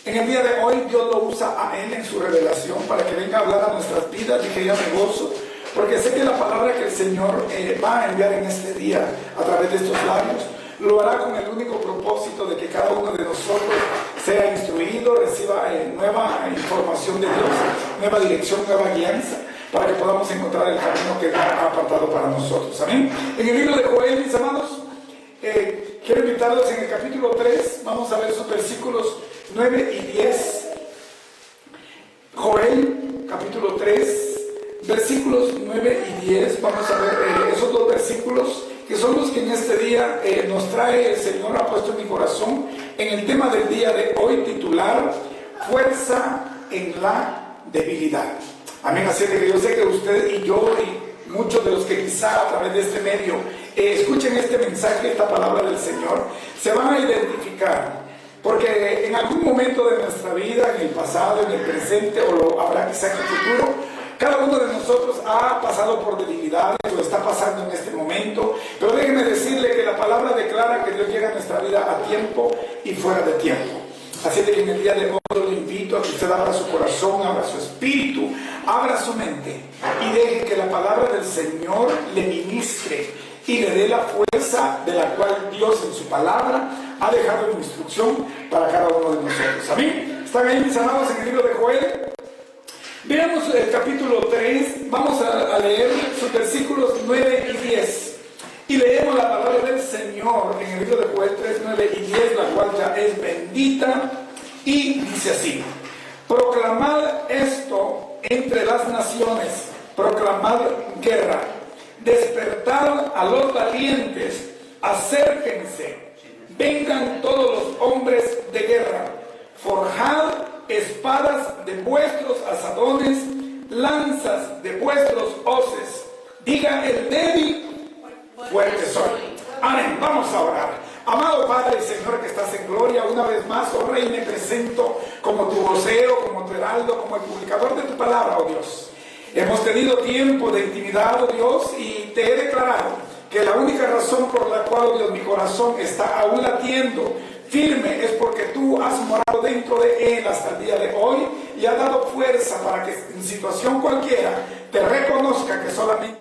En el día de hoy Dios lo usa a Él en su revelación para que venga a hablar a nuestras vidas y que yo me gozo, porque sé que la palabra que el Señor va a enviar en este día a través de estos labios lo hará con el único propósito de que cada uno de nosotros sea instruido, reciba nueva información de Dios, nueva dirección, nueva guianza, para que podamos encontrar el camino que Dios ha apartado para nosotros. Amén. En el libro de Joel, mis amados, quiero invitarlos en el capítulo 3, vamos a ver sus versículos 9 y 10. Joel, capítulo 3, versículos 9 y 10. Vamos a ver esos dos versículos que son los que en este día nos trae el Señor, ha puesto en mi corazón en el tema del día de hoy, titular Fuerza en la debilidad. Amén. Así que yo sé que usted y yo y muchos de los que quizá a través de este medio escuchen este mensaje, esta palabra del Señor, se van a identificar, porque en algún momento de nuestra vida, en el pasado, en el presente, o lo habrá quizá en el futuro, cada uno de nosotros ha pasado por debilidades, o está pasando en este momento, pero déjeme decirle que la palabra declara que Dios llega a nuestra vida a tiempo y fuera de tiempo. Así que en el día de hoy lo invito a que usted abra su corazón, abra su espíritu, abra su mente y deje que la palabra del Señor le ministre y le dé la fuerza de la cual Dios en su palabra ha dejado en instrucción para cada uno de nosotros. ¿Amén? ¿Están ahí, mis amados, en el libro de Joel? Veamos el capítulo 3, vamos a leer sus versículos 9 y 10. Y leemos la palabra del Señor en el libro de Joel 3, 9 y 10, la cual ya es bendita, y dice así: proclamad esto entre las naciones, proclamad guerra, despertad a los valientes, acérquense, vengan todos los hombres de guerra, forjad espadas de vuestros asadones, lanzas de vuestros hoces, diga el débil, fuerte soy. Amén. Vamos a orar. Amado Padre y Señor que estás en gloria, una vez más, oh Rey, me presento como tu vocero, como tu heraldo, como el publicador de tu palabra, oh Dios. Hemos tenido tiempo de intimidad, oh Dios, y te he declarado que la única razón por la cual, oh Dios, mi corazón está aún latiendo firme es porque tú has morado dentro de él hasta el día de hoy y has dado fuerza para que en situación cualquiera te reconozca que solamente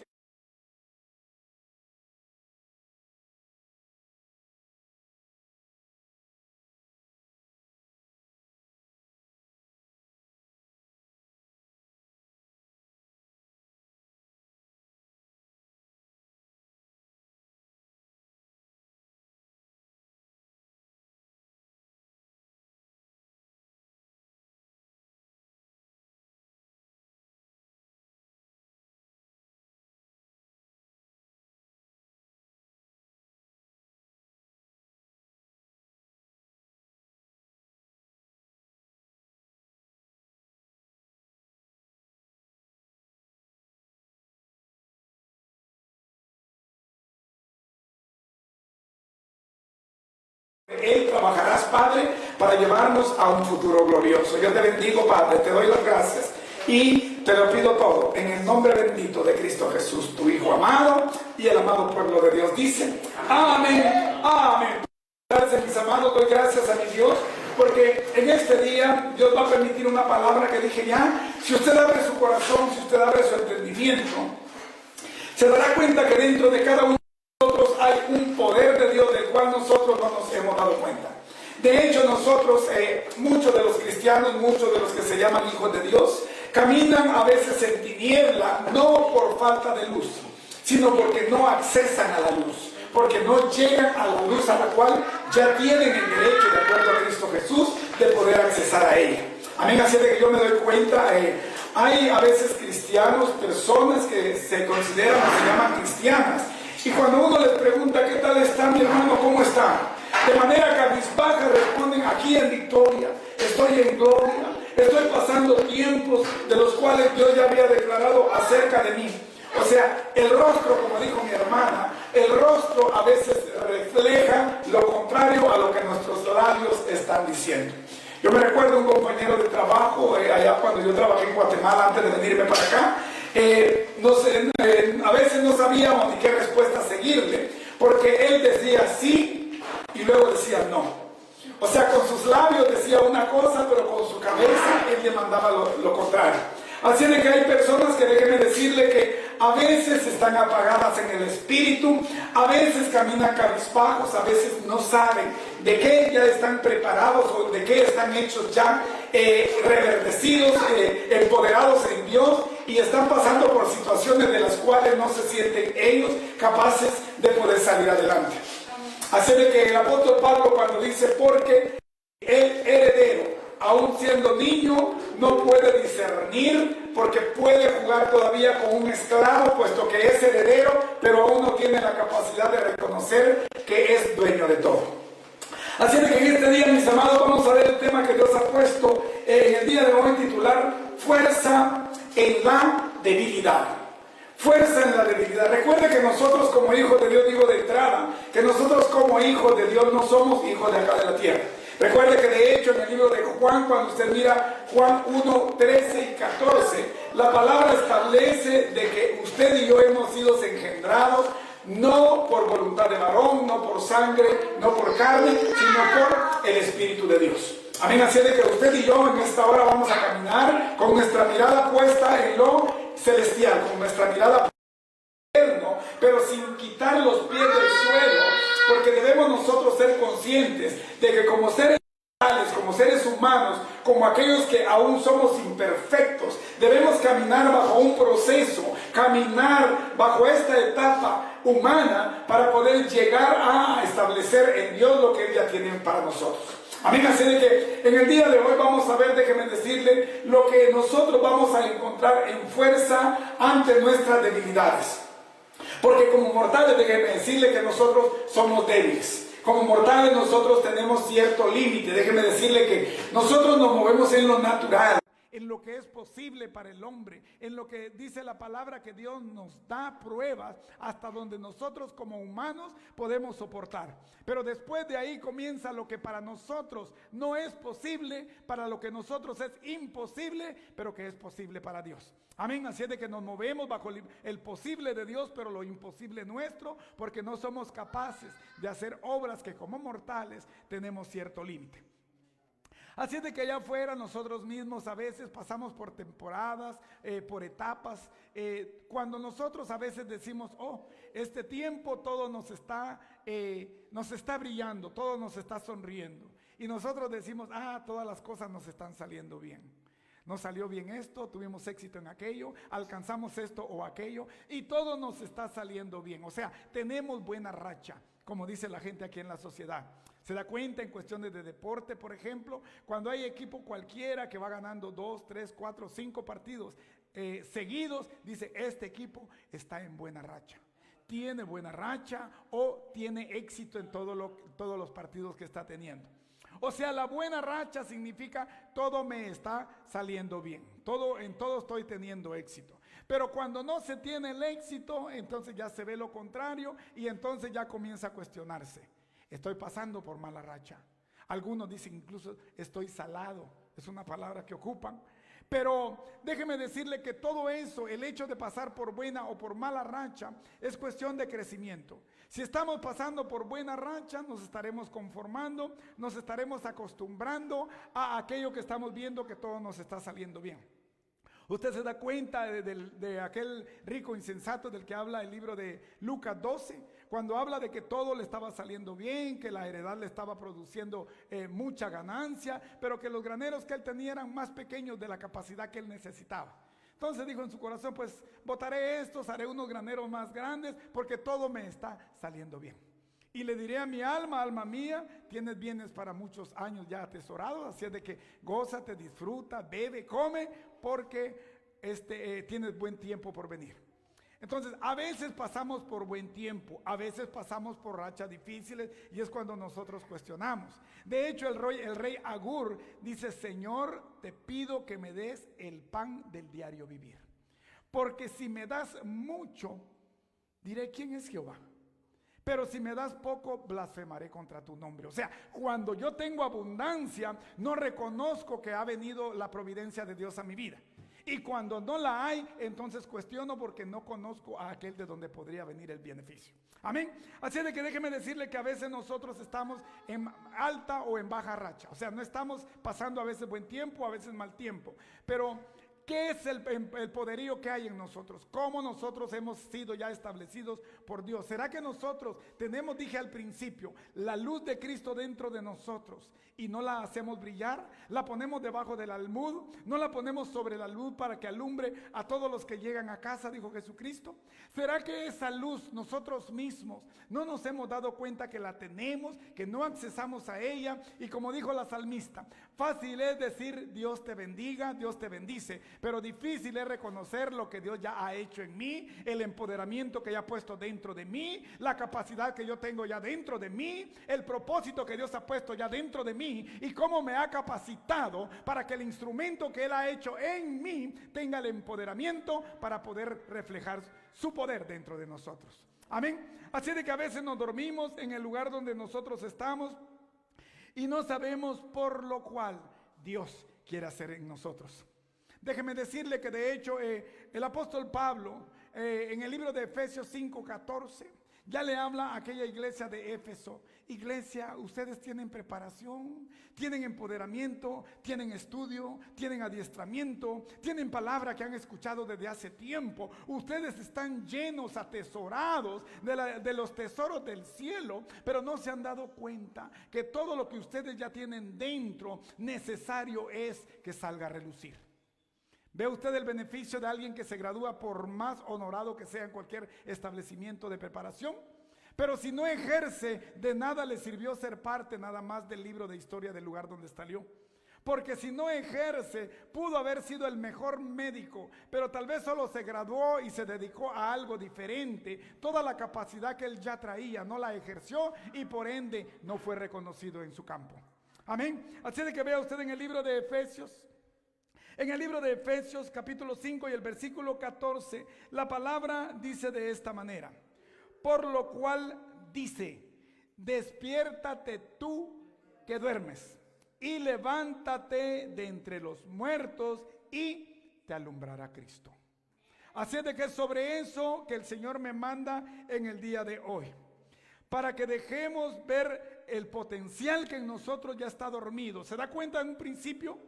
Él trabajarás, Padre, para llevarnos a un futuro glorioso. Yo te bendigo, Padre, te doy las gracias y te lo pido todo en el nombre bendito de Cristo Jesús, tu Hijo amado y el amado pueblo de Dios. Dice, amén, amén. Gracias, mis amados, doy gracias a mi Dios, porque en este día Dios va a permitir una palabra que dije ya, si usted abre su corazón, si usted abre su entendimiento, se dará cuenta que dentro de cada uno de nosotros hay un poder de Dios del cual nosotros no nos hemos dado cuenta. De hecho, nosotros, muchos de los cristianos, muchos de los que se llaman hijos de Dios, caminan a veces en tiniebla, no por falta de luz, sino porque no accesan a la luz, porque no llegan a la luz a la cual ya tienen el derecho, de acuerdo a Cristo Jesús, de poder accesar a ella. Amén. Así de que yo me doy cuenta, hay a veces cristianos, personas que se consideran o se llaman cristianas, y cuando uno les pregunta ¿qué tal está mi hermano? ¿Cómo está? De manera cabizbaja responden: aquí en victoria, estoy en gloria, estoy pasando tiempos de los cuales Dios ya había declarado acerca de mí. O sea, el rostro, como dijo mi hermana, el rostro a veces refleja lo contrario a lo que nuestros labios están diciendo. Yo me recuerdo un compañero de trabajo, allá cuando yo trabajé en Guatemala antes de venirme para acá, a veces no sabíamos ni qué respuesta seguirle, porque él decía sí y luego decía no. O sea, con sus labios decía una cosa, pero con su cabeza él demandaba lo contrario. Así de que hay personas que déjenme decirle que a veces están apagadas en el espíritu, a veces caminan cabizbajos, a veces no saben de qué ya están preparados o de qué están hechos ya reverdecidos, empoderados en Dios, y están pasando por situaciones de las cuales no se sienten ellos capaces de poder salir adelante. Así de que el apóstol Pablo, cuando dice porque el heredero, aún siendo niño, no puede discernir, porque puede jugar todavía con un esclavo, puesto que es heredero, pero aún no tiene la capacidad de reconocer que es dueño de todo. Así de que en este día, mis amados, vamos a ver el tema que Dios ha puesto en el día de hoy, titular Fuerza en la debilidad. Fuerza en la debilidad. Recuerde que nosotros como hijos de Dios, digo de entrada, que nosotros como hijos de Dios no somos hijos de acá de la tierra. Recuerde que de hecho en el libro de Juan, cuando usted mira Juan 1, 13 y 14, la palabra establece de que usted y yo hemos sido engendrados no por voluntad de varón, no por sangre, no por carne, sino por el Espíritu de Dios. Amén. Así de que usted y yo en esta hora vamos a caminar con nuestra mirada puesta en lo celestial, con nuestra mirada eterno, pero sin quitar los pies del suelo, porque debemos nosotros ser conscientes de que como seres humanos, como seres humanos, como aquellos que aún somos imperfectos, debemos caminar bajo un proceso, caminar bajo esta etapa humana para poder llegar a establecer en Dios lo que Él ya tiene para nosotros. Amén. Así de que en el día de hoy vamos a ver, déjenme decirle, lo que nosotros vamos a encontrar en fuerza ante nuestras debilidades. Porque como mortales, déjenme decirle que nosotros somos débiles. Como mortales nosotros tenemos cierto límite. Déjenme decirle que nosotros nos movemos en lo natural, en lo que es posible para el hombre, en lo que dice la palabra que Dios nos da pruebas hasta donde nosotros como humanos podemos soportar. Pero después de ahí comienza lo que para nosotros no es posible, para lo que nosotros es imposible, pero que es posible para Dios. Amén. Así es de que nos movemos bajo el posible de Dios, pero lo imposible nuestro, porque no somos capaces de hacer obras que como mortales tenemos cierto límite. Así es de que allá afuera nosotros mismos a veces pasamos por temporadas, por etapas, cuando nosotros a veces decimos, oh, este tiempo todo nos está brillando, todo nos está sonriendo. Y nosotros decimos, todas las cosas nos están saliendo bien. Nos salió bien esto, tuvimos éxito en aquello, alcanzamos esto o aquello y todo nos está saliendo bien. O sea, tenemos buena racha, como dice la gente aquí en la sociedad. Se da cuenta en cuestiones de deporte, por ejemplo, cuando hay equipo cualquiera que va ganando 2, 3, 4, 5 partidos seguidos, dice, este equipo está en buena racha. Tiene buena racha o tiene éxito en todos los partidos que está teniendo. O sea, la buena racha significa todo me está saliendo bien, en todo estoy teniendo éxito. Pero cuando no se tiene el éxito, entonces ya se ve lo contrario y entonces ya comienza a cuestionarse. Estoy pasando por mala racha. Algunos dicen incluso estoy salado, es una palabra que ocupan. Pero déjeme decirle que todo eso, el hecho de pasar por buena o por mala racha, es cuestión de crecimiento. Si estamos pasando por buena racha, nos estaremos conformando, nos estaremos acostumbrando a aquello que estamos viendo que todo nos está saliendo bien. Usted se da cuenta de aquel rico insensato del que habla el libro de Lucas 12, cuando habla de que todo le estaba saliendo bien, que la heredad le estaba produciendo mucha ganancia, pero que los graneros que él tenía eran más pequeños de la capacidad que él necesitaba. Entonces dijo en su corazón, pues botaré estos, haré unos graneros más grandes, porque todo me está saliendo bien. Y le diré a mi alma, alma mía, tienes bienes para muchos años ya atesorados, así es de que gózate, disfruta, bebe, come, porque tienes buen tiempo por venir. Entonces, a veces pasamos por buen tiempo, a veces pasamos por rachas difíciles y es cuando nosotros cuestionamos. De hecho, el rey Agur dice, Señor, te pido que me des el pan del diario vivir. Porque si me das mucho, diré, ¿quién es Jehová? Pero si me das poco, blasfemaré contra tu nombre. O sea, cuando yo tengo abundancia, no reconozco que ha venido la providencia de Dios a mi vida. Y cuando no la hay, entonces cuestiono porque no conozco a aquel de donde podría venir el beneficio. Amén. Así de que déjeme decirle que a veces nosotros estamos en alta o en baja racha. O sea, no estamos pasando a veces buen tiempo, a veces mal tiempo. Pero ¿qué es el poderío que hay en nosotros? ¿Cómo nosotros hemos sido ya establecidos por Dios? ¿Será que nosotros tenemos, dije al principio, la luz de Cristo dentro de nosotros y no la hacemos brillar? ¿La ponemos debajo del almud? ¿No la ponemos sobre la luz para que alumbre a todos los que llegan a casa? Dijo Jesucristo. ¿Será que esa luz nosotros mismos no nos hemos dado cuenta que la tenemos, que no accesamos a ella? Y como dijo la salmista, fácil es decir Dios te bendiga, Dios te bendice, pero difícil es reconocer lo que Dios ya ha hecho en mí, el empoderamiento que ya ha puesto dentro de mí, la capacidad que yo tengo ya dentro de mí, el propósito que Dios ha puesto ya dentro de mí y cómo me ha capacitado para que el instrumento que Él ha hecho en mí tenga el empoderamiento para poder reflejar su poder dentro de nosotros. Amén. Así de que a veces nos dormimos en el lugar donde nosotros estamos y no sabemos por lo cual Dios quiere hacer en nosotros. Déjeme decirle que de hecho el apóstol Pablo en el libro de Efesios 5:14 ya le habla a aquella iglesia de Éfeso. Iglesia, ustedes tienen preparación, tienen empoderamiento, tienen estudio, tienen adiestramiento, tienen palabra que han escuchado desde hace tiempo. Ustedes están llenos, atesorados de los tesoros del cielo, pero no se han dado cuenta que todo lo que ustedes ya tienen dentro necesario es que salga a relucir. ¿Ve usted el beneficio de alguien que se gradúa por más honorado que sea en cualquier establecimiento de preparación? Pero si no ejerce, de nada le sirvió ser parte nada más del libro de historia del lugar donde salió. Porque si no ejerce, pudo haber sido el mejor médico, pero tal vez solo se graduó y se dedicó a algo diferente. Toda la capacidad que él ya traía no la ejerció y por ende no fue reconocido en su campo. Amén. Así de que vea usted en el libro de Efesios. En el libro de Efesios capítulo 5 y el versículo 14, la palabra dice de esta manera: por lo cual dice, despiértate tú que duermes y levántate de entre los muertos y te alumbrará Cristo. Así de que es sobre eso que el Señor me manda en el día de hoy, para que dejemos ver el potencial que en nosotros ya está dormido. ¿Se da cuenta en un principio?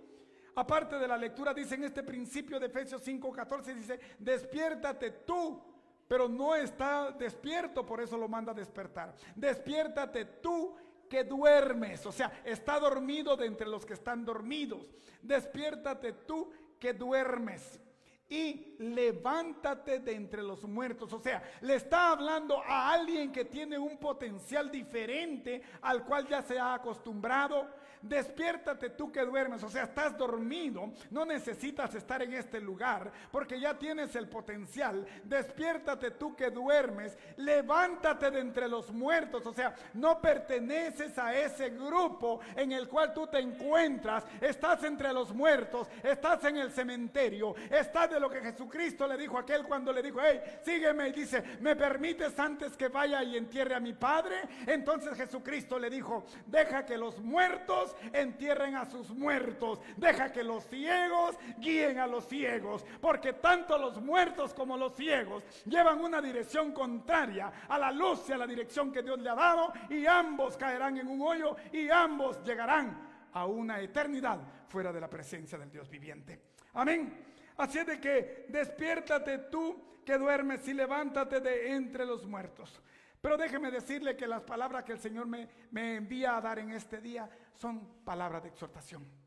Aparte de la lectura, dice en este principio de Efesios 5:14, dice, despiértate tú, pero no está despierto, por eso lo manda a despertar. Despiértate tú que duermes, o sea, está dormido de entre los que están dormidos. Despiértate tú que duermes y levántate de entre los muertos. O sea, le está hablando a alguien que tiene un potencial diferente al cual ya se ha acostumbrado. Despiértate tú que duermes, o sea, estás dormido, no necesitas estar en este lugar porque ya tienes el potencial. Despiértate tú que duermes, levántate de entre los muertos, o sea, no perteneces a ese grupo en el cual tú te encuentras. Estás entre los muertos, estás en el cementerio, estás de lo que Jesucristo le dijo a aquel cuando le dijo, hey, sígueme, y dice, ¿me permites antes que vaya y entierre a mi padre? Entonces Jesucristo le dijo, deja que los muertos entierren a sus muertos, deja que los ciegos guíen a los ciegos, porque tanto los muertos como los ciegos llevan una dirección contraria a la luz y a la dirección que Dios le ha dado, y ambos caerán en un hoyo y ambos llegarán a una eternidad fuera de la presencia del Dios viviente. Amén. Así es de que despiértate tú que duermes y levántate de entre los muertos. Pero déjeme decirle que las palabras que el Señor me envía a dar en este día son palabras de exhortación.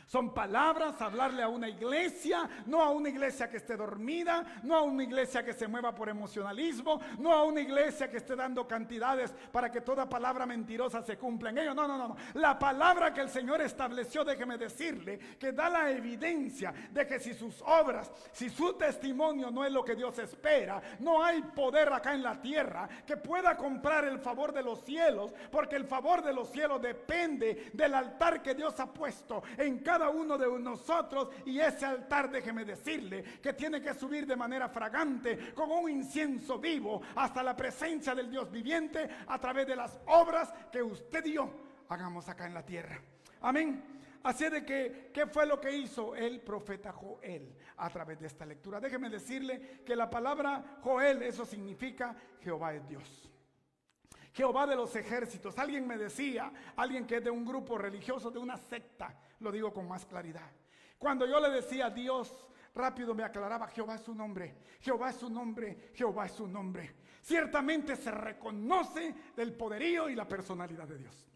Son palabras a hablarle a una iglesia, no a una iglesia que esté dormida, no a una iglesia que se mueva por emocionalismo, no a una iglesia que esté dando cantidades para que toda palabra mentirosa se cumpla en ello. No. La palabra que el Señor estableció, déjeme decirle, que da la evidencia de que si sus obras, si su testimonio no es lo que Dios espera, no hay poder acá en la tierra que pueda comprar el favor de los cielos, porque el favor de los cielos depende del altar que Dios ha puesto en cada uno de nosotros, y ese altar, déjeme decirle, que tiene que subir de manera fragante como un incienso vivo hasta la presencia del Dios viviente a través de las obras que usted y yo hagamos acá en la tierra. Amén. Así de que, ¿qué fue lo que hizo el profeta Joel a través de esta lectura? Déjeme decirle que la palabra Joel, eso significa Jehová es Dios. Jehová de los ejércitos. Alguien me decía, alguien que es de un grupo religioso, de una secta, lo digo con más claridad. Cuando yo le decía Dios, rápido me aclaraba, Jehová es su nombre, Jehová es su nombre, Jehová es su nombre. Ciertamente se reconoce el poderío y la personalidad de Dios,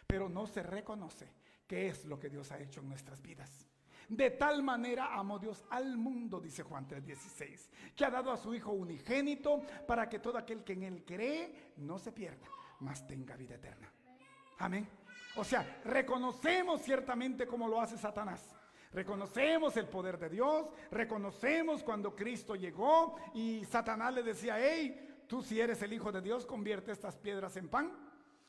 pero no se reconoce qué es lo que Dios ha hecho en nuestras vidas. De tal manera amó Dios al mundo, dice Juan 3:16, que ha dado a su Hijo unigénito para que todo aquel que en él cree no se pierda, mas tenga vida eterna. Amén. O sea, reconocemos ciertamente como lo hace Satanás. Reconocemos el poder de Dios, reconocemos cuando Cristo llegó y Satanás le decía, hey, tú si eres el Hijo de Dios, convierte estas piedras en pan.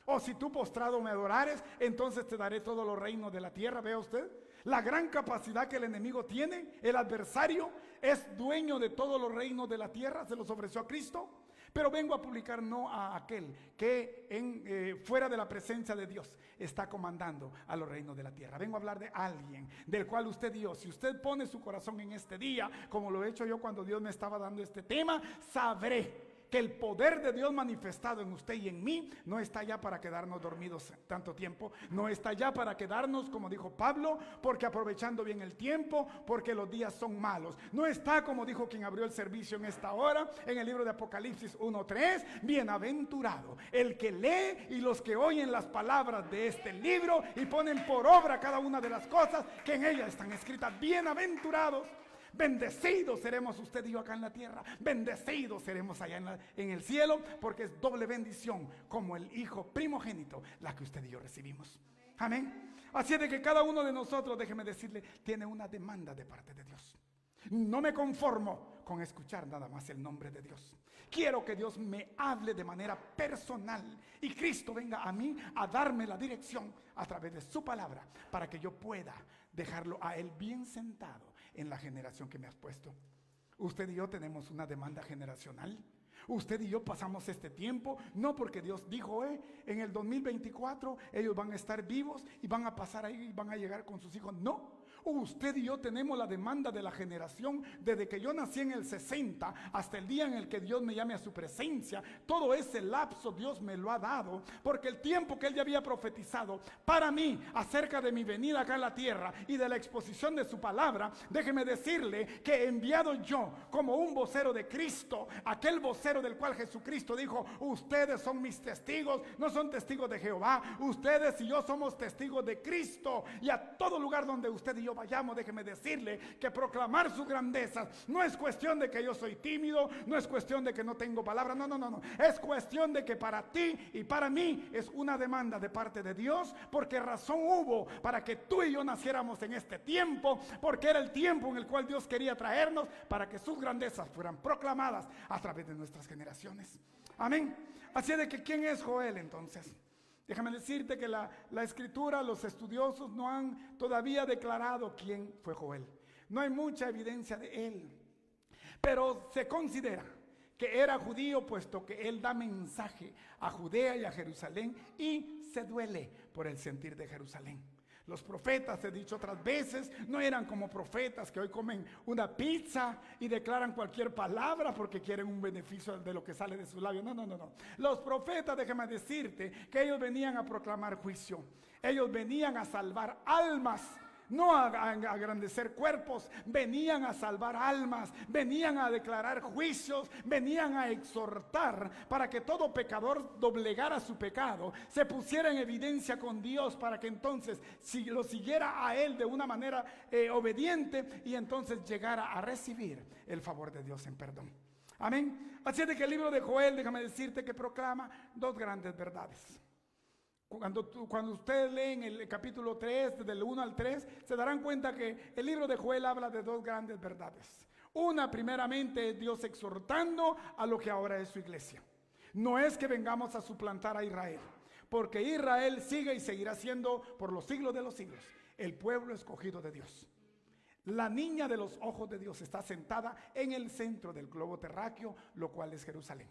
O si tú postrado me adorares, entonces te daré todos los reinos de la tierra. Vea usted la gran capacidad que el enemigo tiene. El adversario es dueño de todos los reinos de la tierra, se los ofreció a Cristo. Pero vengo a publicar no a aquel que fuera de la presencia de Dios está comandando a los reinos de la tierra. Vengo a hablar de alguien del cual usted Dios, si usted pone su corazón en este día, como lo he hecho yo cuando Dios me estaba dando este tema, sabré que el poder de Dios manifestado en usted y en mí no está ya para quedarnos dormidos tanto tiempo, no está ya para quedarnos, como dijo Pablo, porque aprovechando bien el tiempo, porque los días son malos. No está, como dijo quien abrió el servicio en esta hora, en el libro de Apocalipsis 1:3, bienaventurado el que lee y los que oyen las palabras de este libro y ponen por obra cada una de las cosas que en ella están escritas. Bienaventurados. Bendecidos seremos usted y yo acá en la tierra, bendecidos seremos allá en el cielo, porque es doble bendición como el Hijo primogénito la que usted y yo recibimos. Amén. Así de que cada uno de nosotros, déjeme decirle, tiene una demanda de parte de Dios. No me conformo con escuchar nada más el nombre de Dios. Quiero que Dios me hable de manera personal y Cristo venga a mí a darme la dirección a través de su palabra para que yo pueda dejarlo a Él bien sentado en la generación que me has puesto. Usted y yo tenemos una demanda generacional. Usted y yo pasamos este tiempo no porque Dios dijo en el 2024 ellos van a estar vivos y van a pasar ahí y van a llegar con sus hijos. No, usted y yo tenemos la demanda de la generación desde que yo nací en el 60 hasta el día en el que Dios me llame a su presencia. Todo ese lapso Dios me lo ha dado porque el tiempo que Él ya había profetizado para mí acerca de mi venida acá en la tierra y de la exposición de su palabra, déjeme decirle que he enviado yo como un vocero de Cristo, aquel vocero del cual Jesucristo dijo, ustedes son mis testigos, no son testigos de Jehová, ustedes y yo somos testigos de Cristo. Y a todo lugar donde usted y yo vayamos, déjeme decirle que proclamar su grandeza no es cuestión de que yo soy tímido, no es cuestión de que no tengo palabra, no, es cuestión de que para ti y para mí es una demanda de parte de Dios, porque razón hubo para que tú y yo naciéramos en este tiempo, porque era el tiempo en el cual Dios quería traernos para que sus grandezas fueran proclamadas a través de nuestras generaciones. Amén. Así de que ¿quién es Joel entonces? Déjame decirte que la escritura, los estudiosos no han todavía declarado quién fue Joel. No hay mucha evidencia de él, pero se considera que era judío, puesto que él da mensaje a Judea y a Jerusalén y se duele por el sentir de Jerusalén. Los profetas, he dicho otras veces, no eran como profetas que hoy comen una pizza y declaran cualquier palabra porque quieren un beneficio de lo que sale de sus labios. No. Los profetas, déjame decirte, que ellos venían a proclamar juicio. Ellos venían a salvar almas, no a engrandecer cuerpos. Venían a salvar almas, venían a declarar juicios, venían a exhortar para que todo pecador doblegara su pecado, se pusiera en evidencia con Dios, para que entonces si lo siguiera a Él de una manera obediente, y entonces llegara a recibir el favor de Dios en perdón. Amén. Así es de que el libro de Joel, déjame decirte que proclama dos grandes verdades. Cuando ustedes leen el capítulo 3, del 1 al 3, se darán cuenta que el libro de Joel habla de dos grandes verdades. Una, primeramente, es Dios exhortando a lo que ahora es su iglesia. No es que vengamos a suplantar a Israel, porque Israel sigue y seguirá siendo por los siglos de los siglos el pueblo escogido de Dios. La niña de los ojos de Dios está sentada en el centro del globo terráqueo, lo cual es Jerusalén.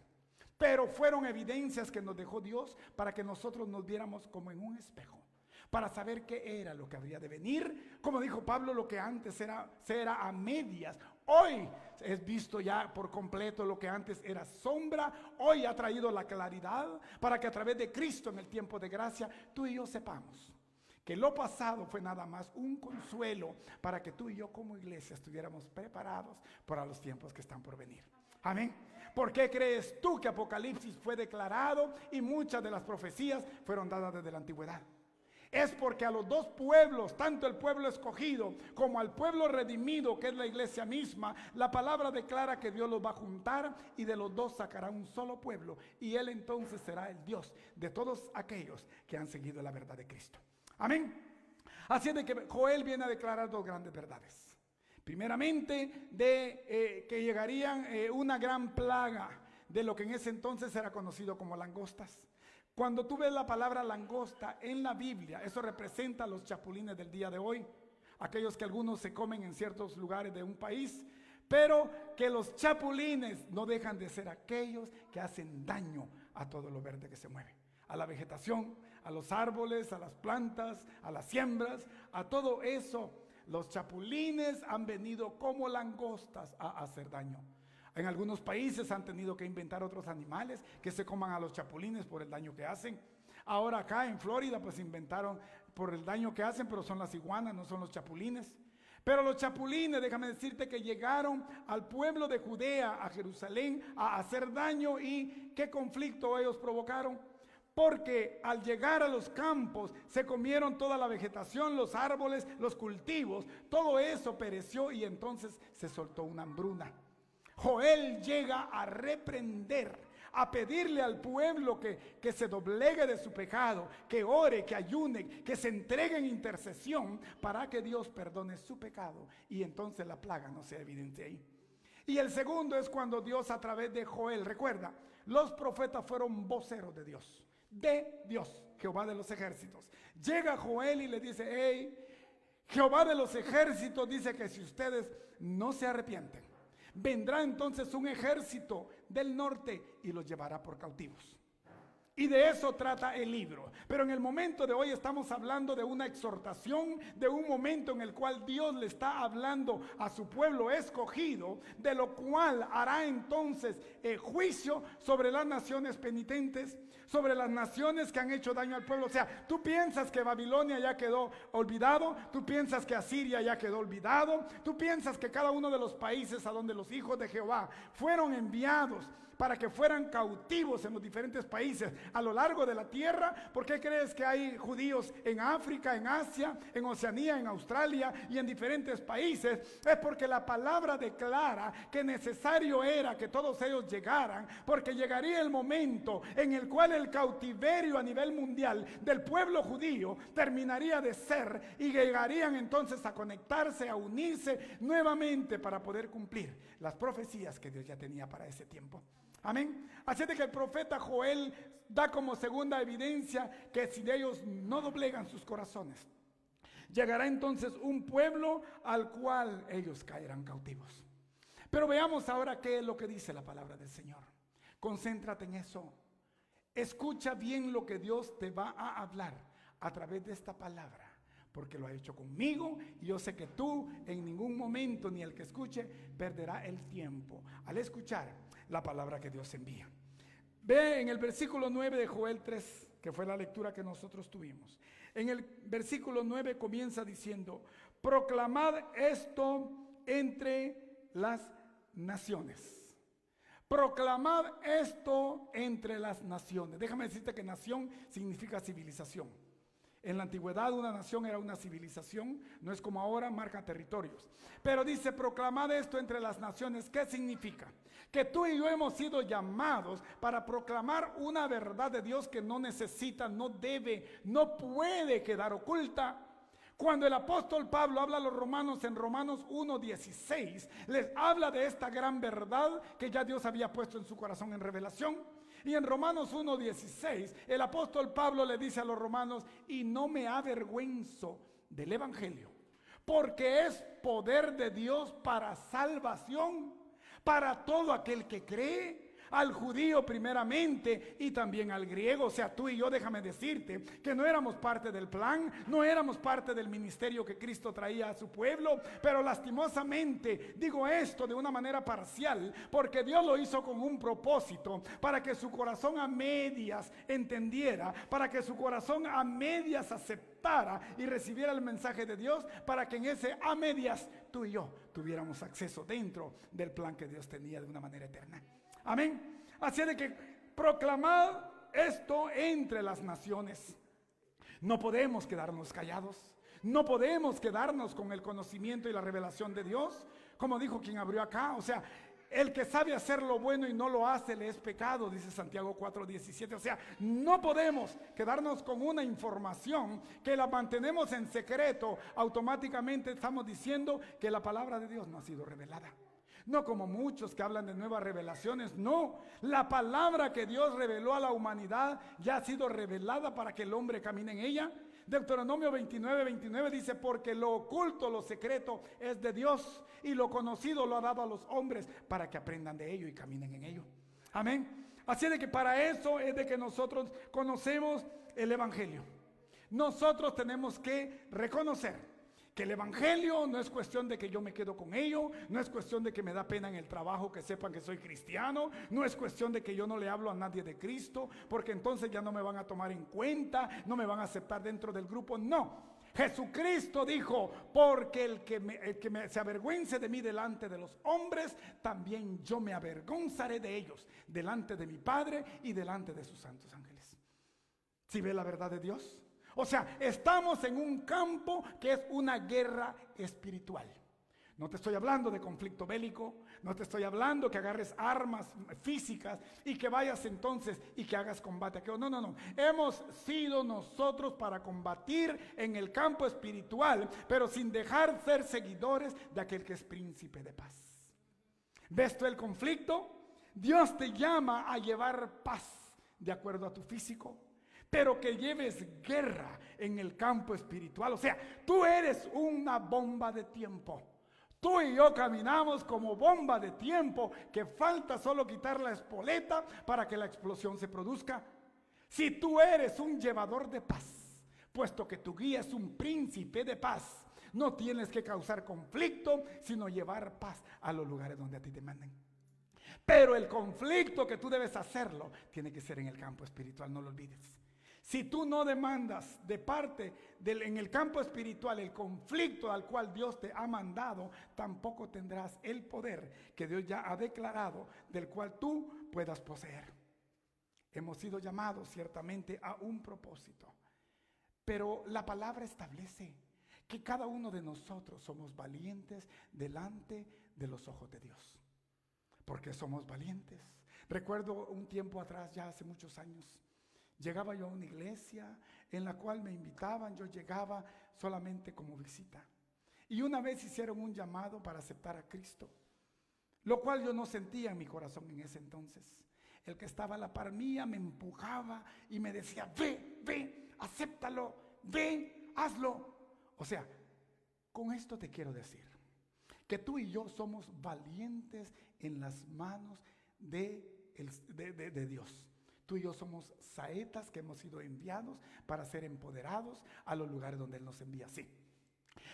Pero fueron evidencias que nos dejó Dios para que nosotros nos viéramos como en un espejo, para saber qué era lo que habría de venir. Como dijo Pablo, lo que antes era a medias, hoy es visto ya por completo. Lo que antes era sombra, hoy ha traído la claridad, para que a través de Cristo en el tiempo de gracia, tú y yo sepamos que lo pasado fue nada más un consuelo para que tú y yo como iglesia estuviéramos preparados para los tiempos que están por venir. Amén. ¿Por qué crees tú que Apocalipsis fue declarado y muchas de las profecías fueron dadas desde la antigüedad? Es porque a los dos pueblos, tanto el pueblo escogido como al pueblo redimido, que es la iglesia misma, la palabra declara que Dios los va a juntar y de los dos sacará un solo pueblo, y Él entonces será el Dios de todos aquellos que han seguido la verdad de Cristo. Amén. Así es de que Joel viene a declarar dos grandes verdades. Primeramente, que llegarían una gran plaga de lo que en ese entonces era conocido como langostas. Cuando tú ves la palabra langosta en la Biblia, eso representa a los chapulines del día de hoy, aquellos que algunos se comen en ciertos lugares de un país, pero que los chapulines no dejan de ser aquellos que hacen daño a todo lo verde que se mueve, a la vegetación, a los árboles, a las plantas, a las siembras, a todo eso. Los chapulines han venido como langostas a hacer daño. En algunos países han tenido que inventar otros animales que se coman a los chapulines por el daño que hacen. Ahora acá en Florida pues inventaron por el daño que hacen, pero son las iguanas, no son los chapulines. Pero los chapulines, déjame decirte que llegaron al pueblo de Judea, a Jerusalén, a hacer daño. ¿Y qué conflicto ellos provocaron? Porque al llegar a los campos se comieron toda la vegetación, los árboles, los cultivos, todo eso pereció y entonces se soltó una hambruna. Joel llega a reprender, a pedirle al pueblo que se doblegue de su pecado, que ore, que ayune, que se entregue en intercesión para que Dios perdone su pecado y entonces la plaga no sea evidente ahí. Y el segundo es cuando Dios a través de Joel, recuerda, los profetas fueron voceros de Dios, Jehová de los ejércitos. Llega Joel y le dice: hey, Jehová de los ejércitos dice que si ustedes no se arrepienten, vendrá entonces un ejército del norte y los llevará por cautivos. Y de eso trata el libro. Pero en el momento de hoy estamos hablando de una exhortación, de un momento en el cual Dios le está hablando a su pueblo escogido, de lo cual hará entonces juicio sobre las naciones penitentes, sobre las naciones que han hecho daño al pueblo. O sea, tú piensas que Babilonia ya quedó olvidado, tú piensas que Asiria ya quedó olvidado, tú piensas que cada uno de los países a donde los hijos de Jehová fueron enviados para que fueran cautivos en los diferentes países a lo largo de la tierra. ¿Por qué crees que hay judíos en África, en Asia, en Oceanía, en Australia y en diferentes países? Es porque la palabra declara que necesario era que todos ellos llegaran, porque llegaría el momento en el cual el cautiverio a nivel mundial del pueblo judío terminaría de ser y llegarían entonces a conectarse, a unirse nuevamente para poder cumplir las profecías que Dios ya tenía para ese tiempo. Amén. Así de que el profeta Joel da como segunda evidencia que si ellos no doblegan sus corazones, llegará entonces un pueblo al cual ellos caerán cautivos. Pero veamos ahora qué es lo que dice la palabra del Señor. Concéntrate en eso. Escucha bien lo que Dios te va a hablar a través de esta palabra, porque lo ha hecho conmigo y yo sé que tú en ningún momento, ni el que escuche, perderá el tiempo al escuchar la palabra que Dios envía. Ve en el versículo 9 de Joel 3, que fue la lectura que nosotros tuvimos. En el versículo 9 comienza diciendo: proclamad esto entre las naciones. Proclamad esto entre las naciones. Déjame decirte que nación significa civilización. En la antigüedad una nación era una civilización, no es como ahora, marca territorios. Pero dice: proclamad esto entre las naciones. ¿Qué significa? Que tú y yo hemos sido llamados para proclamar una verdad de Dios que no necesita, no debe, no puede quedar oculta. Cuando el apóstol Pablo habla a los romanos en Romanos 1:16, les habla de esta gran verdad que ya Dios había puesto en su corazón en revelación. Y en Romanos 1:16, el apóstol Pablo le dice a los romanos: y no me avergüenzo del evangelio, porque es poder de Dios para salvación, para todo aquel que cree. al judío primeramente y también al griego. O sea, tú y yo, déjame decirte que no éramos parte del plan, no éramos parte del ministerio que Cristo traía a su pueblo, pero lastimosamente digo esto de una manera parcial, porque Dios lo hizo con un propósito, para que su corazón a medias entendiera, para que su corazón a medias aceptara y recibiera el mensaje de Dios, para que en ese a medias tú y yo tuviéramos acceso dentro del plan que Dios tenía de una manera eterna. Amén. Así de que proclamad esto entre las naciones. No podemos quedarnos callados. No podemos quedarnos con el conocimiento y la revelación de Dios, como dijo quien abrió acá. O sea, el que sabe hacer lo bueno y no lo hace le es pecado, dice Santiago 4:17. O sea, no podemos quedarnos con una información que la mantenemos en secreto. Automáticamente estamos diciendo que la palabra de Dios no ha sido revelada. No como muchos que hablan de nuevas revelaciones. No, la palabra que Dios reveló a la humanidad ya ha sido revelada para que el hombre camine en ella. Deuteronomio 29:29 dice: porque lo oculto, lo secreto es de Dios, y lo conocido lo ha dado a los hombres para que aprendan de ello y caminen en ello. Amén. Así de que para eso es de que nosotros conocemos el evangelio. Nosotros tenemos que reconocer que el evangelio no es cuestión de que yo me quedo con ello, no es cuestión de que me da pena en el trabajo que sepan que soy cristiano, no es cuestión de que yo no le hablo a nadie de Cristo, porque entonces ya no me van a tomar en cuenta, no me van a aceptar dentro del grupo. No, Jesucristo dijo: porque el que se avergüence de mí delante de los hombres, también yo me avergonzaré de ellos delante de mi Padre y delante de sus santos ángeles. ¿Sí ve la verdad de Dios? O sea, estamos en un campo que es una guerra espiritual. No te estoy hablando de conflicto bélico, no te estoy hablando que agarres armas físicas y que vayas entonces y que hagas combate. No. Hemos sido nosotros para combatir en el campo espiritual, pero sin dejar ser seguidores de aquel que es príncipe de paz. ¿Ves tú el conflicto? Dios te llama a llevar paz de acuerdo a tu físico, pero que lleves guerra en el campo espiritual. O sea, tú eres una bomba de tiempo. Tú y yo caminamos como bomba de tiempo, que falta solo quitar la espoleta para que la explosión se produzca. Si tú eres un llevador de paz, puesto que tu guía es un príncipe de paz, no tienes que causar conflicto, sino llevar paz a los lugares donde a ti te manden. Pero el conflicto que tú debes hacerlo tiene que ser en el campo espiritual, no lo olvides. Si tú no demandas de parte en el campo espiritual el conflicto al cual Dios te ha mandado, tampoco tendrás el poder que Dios ya ha declarado, del cual tú puedas poseer. Hemos sido llamados ciertamente a un propósito, pero la palabra establece que cada uno de nosotros somos valientes delante de los ojos de Dios. Porque somos valientes. Recuerdo un tiempo atrás, ya hace muchos años, llegaba yo a una iglesia en la cual me invitaban. Yo llegaba solamente como visita, y una vez hicieron un llamado para aceptar a Cristo, lo cual yo no sentía en mi corazón en ese entonces. El que estaba a la par mía me empujaba y me decía: ve, acéptalo, ve, hazlo. O sea, con esto te quiero decir que tú y yo somos valientes en las manos de Dios. Tú y yo somos saetas que hemos sido enviados para ser empoderados a los lugares donde Él nos envía, sí.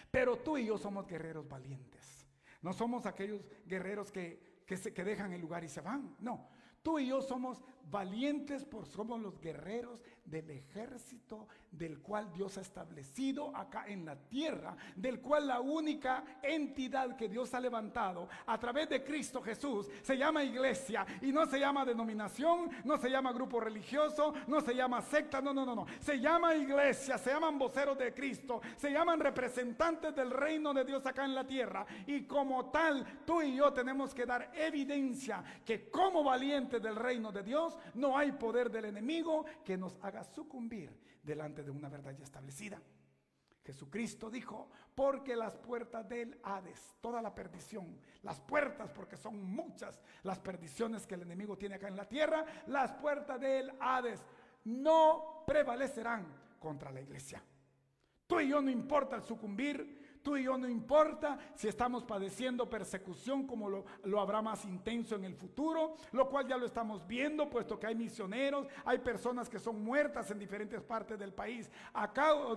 Pero tú y yo somos guerreros valientes. No somos aquellos guerreros que dejan el lugar y se van. No, tú y yo somos valientes, somos los guerreros del ejército del cual Dios ha establecido acá en la tierra, del cual la única entidad que Dios ha levantado a través de Cristo Jesús se llama iglesia, y no se llama denominación, no se llama grupo religioso, no se llama secta, no, se llama iglesia, se llaman voceros de Cristo, se llaman representantes del reino de Dios acá en la tierra, y como tal tú y yo tenemos que dar evidencia que como valientes del reino de Dios no hay poder del enemigo que nos haga sucumbir delante de una verdad ya establecida. Jesucristo dijo: porque las puertas del Hades, toda la perdición, las puertas, porque son muchas las perdiciones que el enemigo tiene acá en la tierra, las puertas del Hades no prevalecerán contra la iglesia. Tú y yo, no importa el sucumbir, Tú y yo no importa si estamos padeciendo persecución, como lo habrá más intenso en el futuro, lo cual ya lo estamos viendo, puesto que hay misioneros, hay personas que son muertas en diferentes partes del país,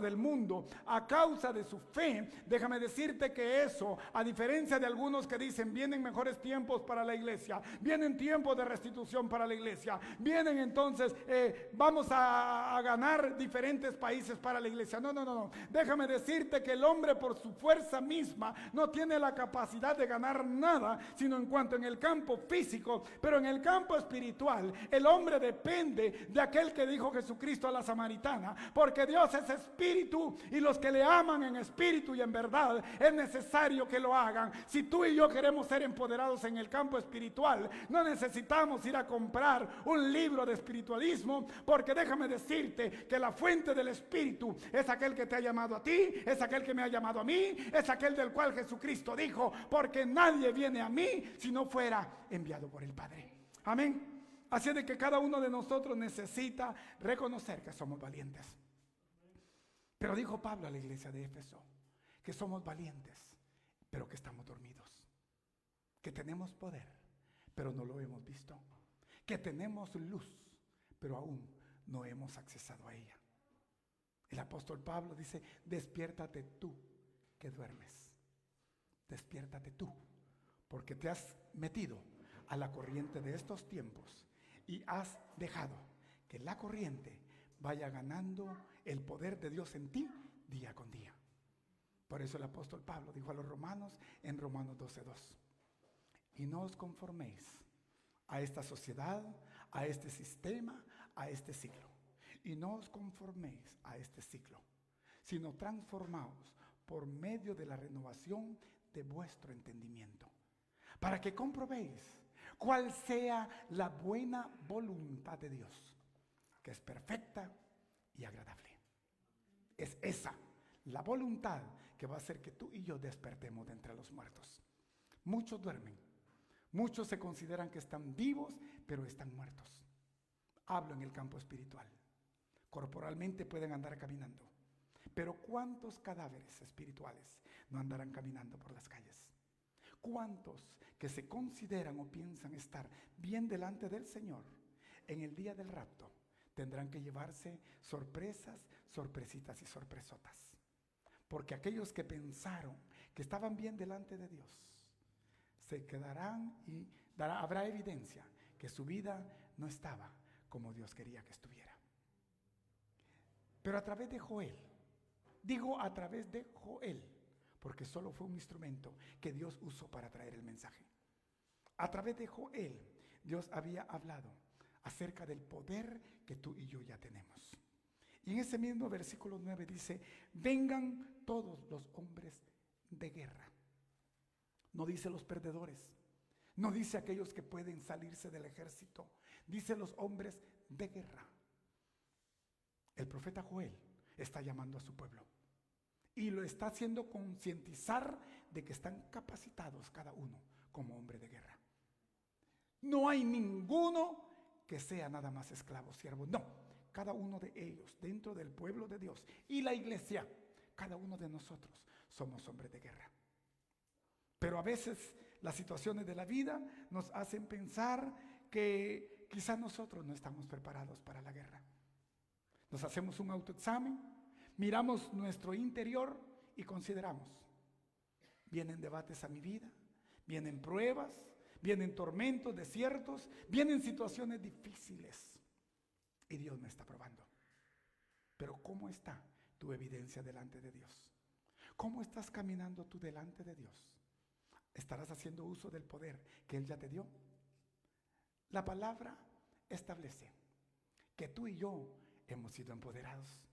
del mundo, a causa de su fe. Déjame decirte que eso, a diferencia de algunos que dicen, vienen mejores tiempos para la iglesia, vienen tiempos de restitución para la iglesia, vienen entonces, vamos a ganar diferentes países para la iglesia. No. Déjame decirte que el hombre por su fuerza misma no tiene la capacidad de ganar nada, sino en cuanto en el campo físico, pero en el campo espiritual, el hombre depende de aquel que dijo Jesucristo a la samaritana, porque Dios es espíritu y los que le aman en espíritu y en verdad es necesario que lo hagan. Si tú y yo queremos ser empoderados en el campo espiritual, no necesitamos ir a comprar un libro de espiritualismo, porque déjame decirte que la fuente del espíritu es aquel que te ha llamado a ti, es aquel que me ha llamado a mí, es aquel del cual Jesucristo dijo, porque nadie viene a mí si no fuera enviado por el Padre. Amén. Así de que cada uno de nosotros necesita reconocer que somos valientes. Pero dijo Pablo a la iglesia de Éfeso que somos valientes, pero que estamos dormidos, que tenemos poder, pero no lo hemos visto, que tenemos luz, pero aún no hemos accesado a ella. El apóstol Pablo dice, despiértate tú que duermes, despiértate tú, porque te has metido a la corriente de estos tiempos y has dejado que la corriente vaya ganando el poder de Dios en ti día con día. Por eso el apóstol Pablo dijo a los romanos en Romanos 12:2, y no os conforméis a esta sociedad, a este sistema, a este siglo, y no os conforméis a este siglo, sino transformaos por medio de la renovación de vuestro entendimiento, para que comprobéis cuál sea la buena voluntad de Dios, que es perfecta y agradable. Es esa la voluntad que va a hacer que tú y yo despertemos de entre los muertos. Muchos duermen, muchos se consideran que están vivos, pero están muertos. Hablo en el campo espiritual. Corporalmente pueden andar caminando, pero ¿cuántos cadáveres espirituales no andarán caminando por las calles? ¿Cuántos que se consideran o piensan estar bien delante del Señor en el día del rapto tendrán que llevarse sorpresas, sorpresitas y sorpresotas? Porque aquellos que pensaron que estaban bien delante de Dios se quedarán y habrá evidencia que su vida no estaba como Dios quería que estuviera. Pero a través de Joel, digo a través de Joel, porque solo fue un instrumento que Dios usó para traer el mensaje. A través de Joel, Dios había hablado acerca del poder que tú y yo ya tenemos. Y en ese mismo versículo 9 dice, vengan todos los hombres de guerra. No dice los perdedores, no dice aquellos que pueden salirse del ejército, dice los hombres de guerra. El profeta Joel está llamando a su pueblo y lo está haciendo concientizar de que están capacitados cada uno como hombre de guerra. No hay ninguno que sea nada más esclavo, siervo, no. Cada uno de ellos dentro del pueblo de Dios y la iglesia, cada uno de nosotros somos hombres de guerra. Pero a veces las situaciones de la vida nos hacen pensar que quizás nosotros no estamos preparados para la guerra. Nos hacemos un autoexamen, miramos nuestro interior y consideramos, vienen debates a mi vida, vienen pruebas, vienen tormentos, desiertos, vienen situaciones difíciles y Dios me está probando. Pero ¿cómo está tu evidencia delante de Dios? ¿Cómo estás caminando tú delante de Dios? ¿Estarás haciendo uso del poder que Él ya te dio? La palabra establece que tú y yo hemos sido empoderados.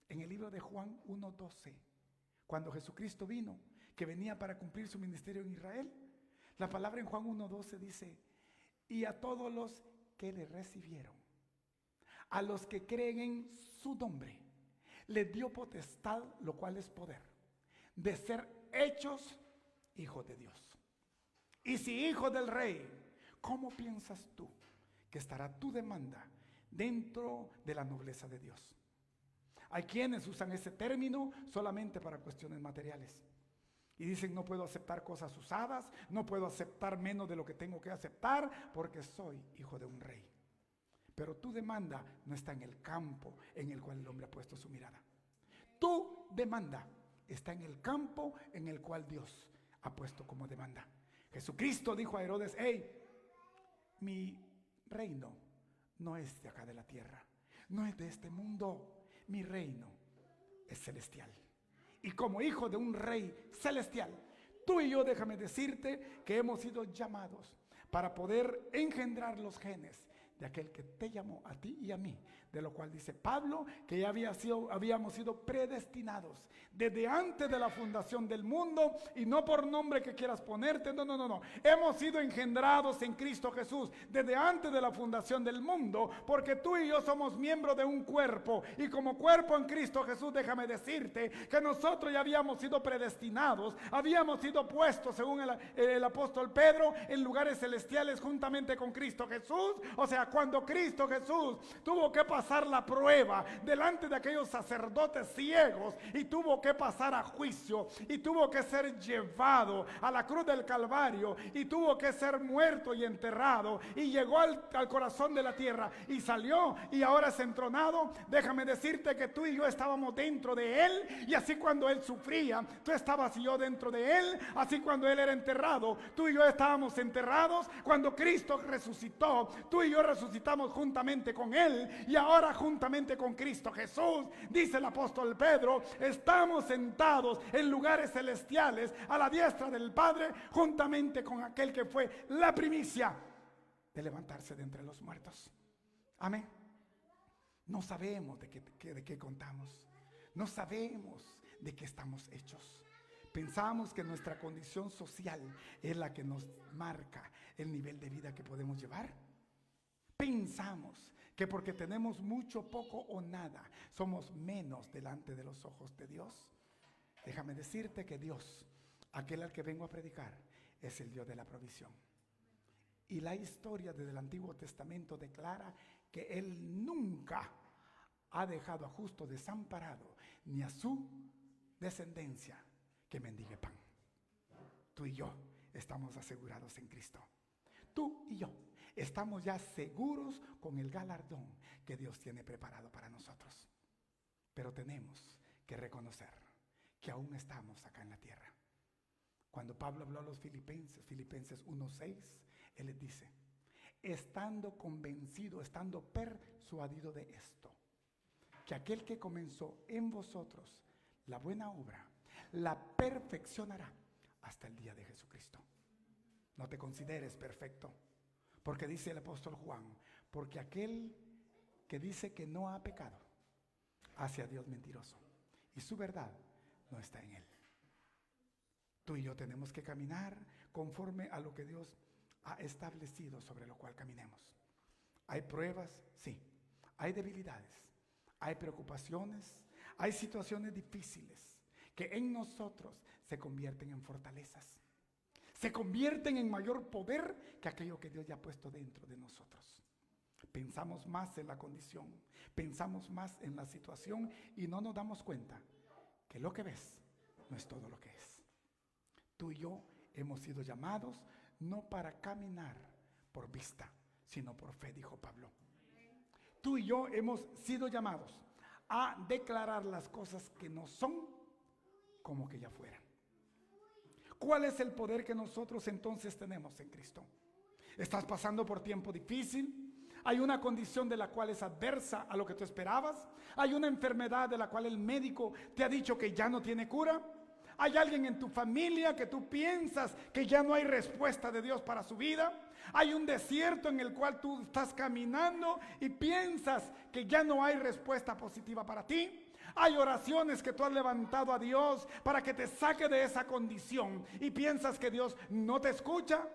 En el libro de Juan 1:12, cuando Jesucristo vino, que venía para cumplir su ministerio en Israel, la palabra en Juan 1:12 dice, y a todos los que le recibieron, a los que creen en su nombre, les dio potestad, lo cual es poder, de ser hechos hijos de Dios. Y si hijo del rey, ¿cómo piensas tú que estará tu demanda dentro de la nobleza de Dios? Hay quienes usan ese término solamente para cuestiones materiales. Y dicen, no puedo aceptar cosas usadas, no puedo aceptar menos de lo que tengo que aceptar porque soy hijo de un rey. Pero tu demanda no está en el campo en el cual el hombre ha puesto su mirada. Tu demanda está en el campo en el cual Dios ha puesto como demanda. Jesucristo dijo a Herodes, hey, mi reino no es de acá de la tierra, no es de este mundo, mi reino es celestial. Y como hijo de un rey celestial, tú y yo, déjame decirte que hemos sido llamados para poder engendrar los genes de aquel que te llamó a ti y a mí, de lo cual dice Pablo que ya habíamos sido predestinados desde antes de la fundación del mundo, y no por nombre que quieras ponerte, no, hemos sido engendrados en Cristo Jesús desde antes de la fundación del mundo, porque tú y yo somos miembros de un cuerpo, y como cuerpo en Cristo Jesús, déjame decirte que nosotros ya habíamos sido predestinados, habíamos sido puestos, según el apóstol Pedro, en lugares celestiales juntamente con Cristo Jesús. O sea, cuando Cristo Jesús tuvo que pasar la prueba delante de aquellos sacerdotes ciegos y tuvo que pasar a juicio y tuvo que ser llevado a la cruz del Calvario y tuvo que ser muerto y enterrado y llegó al corazón de la tierra y salió y ahora es entronado, déjame decirte que tú y yo estábamos dentro de él, y así cuando él sufría, tú estabas y yo dentro de él, así cuando él era enterrado, tú y yo estábamos enterrados, cuando Cristo resucitó, tú y yo resucitamos juntamente con él, y ahora juntamente con Cristo Jesús, dice el apóstol Pedro, estamos sentados en lugares celestiales a la diestra del Padre, juntamente con aquel que fue la primicia de levantarse de entre los muertos. Amén. No sabemos de qué contamos, no sabemos de qué estamos hechos. Pensamos que nuestra condición social es la que nos marca el nivel de vida que podemos llevar. Pensamos que porque tenemos mucho, poco o nada, somos menos delante de los ojos de Dios. Déjame decirte que Dios, aquel al que vengo a predicar, es el Dios de la provisión. Y la historia desde el Antiguo Testamento declara que Él nunca ha dejado a justo desamparado, ni a su descendencia que mendigue pan. Tú y yo estamos asegurados en Cristo. Tú y yo estamos ya seguros con el galardón que Dios tiene preparado para nosotros. Pero tenemos que reconocer que aún estamos acá en la tierra. Cuando Pablo habló a los Filipenses 1:6, él les dice, estando convencido, estando persuadido de esto, que aquel que comenzó en vosotros la buena obra, la perfeccionará hasta el día de Jesucristo. No te consideres perfecto, porque dice el apóstol Juan, porque aquel que dice que no ha pecado, hace a Dios mentiroso, y su verdad no está en él. Tú y yo tenemos que caminar conforme a lo que Dios ha establecido sobre lo cual caminemos. Hay pruebas, sí. Hay debilidades, hay preocupaciones, hay situaciones difíciles que en nosotros se convierten en fortalezas. Se convierten en mayor poder que aquello que Dios ya ha puesto dentro de nosotros. Pensamos más en la condición, pensamos más en la situación y no nos damos cuenta que lo que ves no es todo lo que es. Tú y yo hemos sido llamados no para caminar por vista, sino por fe, dijo Pablo. Tú y yo hemos sido llamados a declarar las cosas que no son como que ya fueran. ¿Cuál es el poder que nosotros entonces tenemos en Cristo? ¿Estás pasando por tiempo difícil? ¿Hay una condición de la cual es adversa a lo que tú esperabas? ¿Hay una enfermedad de la cual el médico te ha dicho que ya no tiene cura? ¿Hay alguien en tu familia que tú piensas que ya no hay respuesta de Dios para su vida? ¿Hay un desierto en el cual tú estás caminando y piensas que ya no hay respuesta positiva para ti? ¿Hay oraciones que tú has levantado a Dios para que te saque de esa condición y piensas que Dios no te escucha?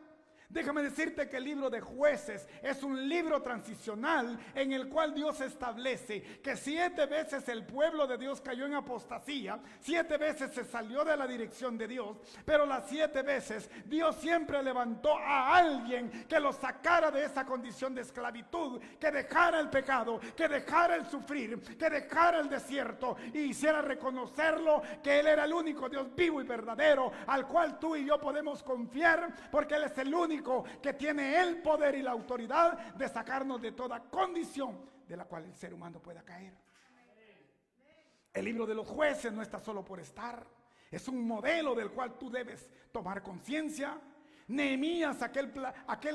Déjame decirte que el libro de Jueces es un libro transicional en el cual Dios establece que 7 veces el pueblo de Dios cayó en apostasía, 7 veces se salió de la dirección de Dios, pero las 7 veces Dios siempre levantó a alguien que lo sacara de esa condición de esclavitud, que dejara el pecado, que dejara el sufrir, que dejara el desierto y hiciera reconocerlo que Él era el único Dios vivo y verdadero al cual tú y yo podemos confiar, porque Él es el único que tiene el poder y la autoridad de sacarnos de toda condición de la cual el ser humano pueda caer. El libro de los Jueces no está solo por estar, es un modelo del cual tú debes tomar conciencia. Nehemías, aquel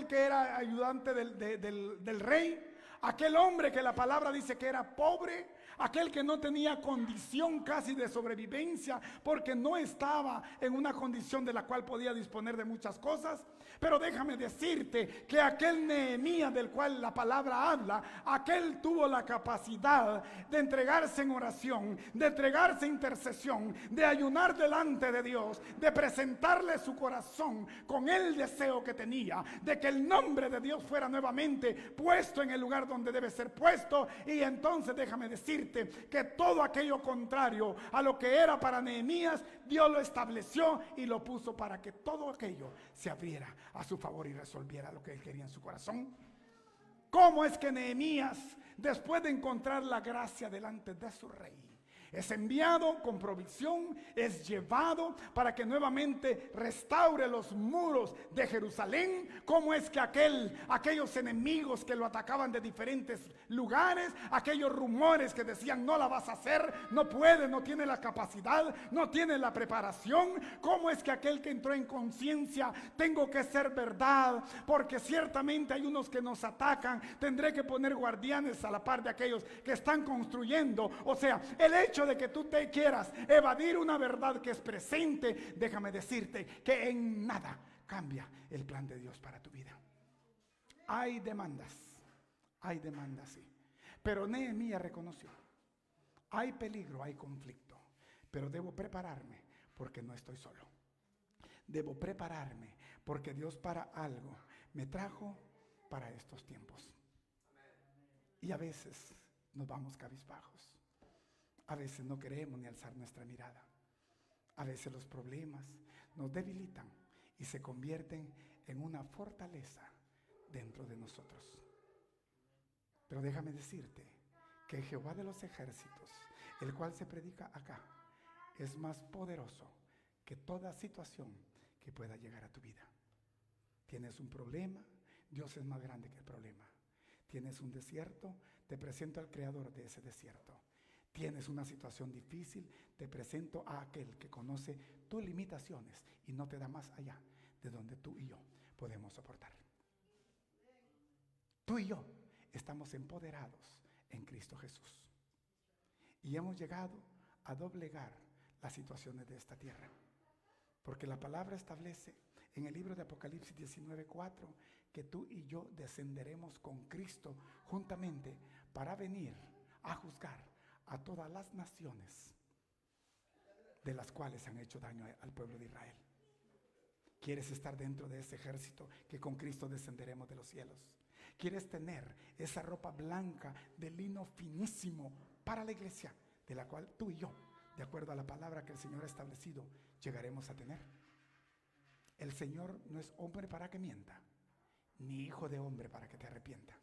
que era ayudante del rey, aquel hombre que la palabra dice que era pobre, aquel que no tenía condición casi de sobrevivencia porque no estaba en una condición de la cual podía disponer de muchas cosas. Pero déjame decirte que aquel Nehemías del cual la palabra habla, aquel tuvo la capacidad de entregarse en oración, de entregarse en intercesión, de ayunar delante de Dios, de presentarle su corazón con el deseo que tenía de que el nombre de Dios fuera nuevamente puesto en el lugar donde debe ser puesto. Y entonces déjame decirte que todo aquello contrario a lo que era para Nehemías, Dios lo estableció y lo puso para que todo aquello se abriera a su favor y resolviera lo que él quería en su corazón. ¿Cómo es que Nehemías, después de encontrar la gracia delante de su rey, es enviado con provisión, es llevado para que nuevamente restaure los muros de Jerusalén? ¿Cómo es que aquellos enemigos que lo atacaban de diferentes lugares, aquellos rumores que decían no la vas a hacer, no puede, no tiene la capacidad, no tiene la preparación? ¿Cómo es que aquel que entró en conciencia, tengo que ser verdad, porque ciertamente hay unos que nos atacan, tendré que poner guardianes a la par de aquellos que están construyendo? O sea, el hecho de que tú te quieras evadir una verdad que es presente, déjame decirte que en nada cambia el plan de Dios para tu vida. Hay demandas, sí. Pero Nehemías reconoció, hay peligro, hay conflicto, pero debo prepararme porque no estoy solo. Debo prepararme porque Dios para algo me trajo para estos tiempos. Y a veces nos vamos cabizbajos. A veces no queremos ni alzar nuestra mirada. A veces los problemas nos debilitan y se convierten en una fortaleza dentro de nosotros. Pero déjame decirte que Jehová de los ejércitos, el cual se predica acá, es más poderoso que toda situación que pueda llegar a tu vida. Tienes un problema, Dios es más grande que el problema. Tienes un desierto, te presento al creador de ese desierto. Tienes una situación difícil, te presento a aquel que conoce tus limitaciones y no te da más allá de donde tú y yo podemos soportar. Tú y yo estamos empoderados en Cristo Jesús y hemos llegado a doblegar las situaciones de esta tierra, porque la palabra establece en el libro de Apocalipsis 19:4 que tú y yo descenderemos con Cristo juntamente para venir a juzgar a todas las naciones de las cuales han hecho daño al pueblo de Israel. ¿Quieres estar dentro de ese ejército que con Cristo descenderemos de los cielos? ¿Quieres tener esa ropa blanca de lino finísimo para la iglesia, de la cual tú y yo, de acuerdo a la palabra que el Señor ha establecido, llegaremos a tener? El Señor no es hombre para que mienta, ni hijo de hombre para que te arrepienta.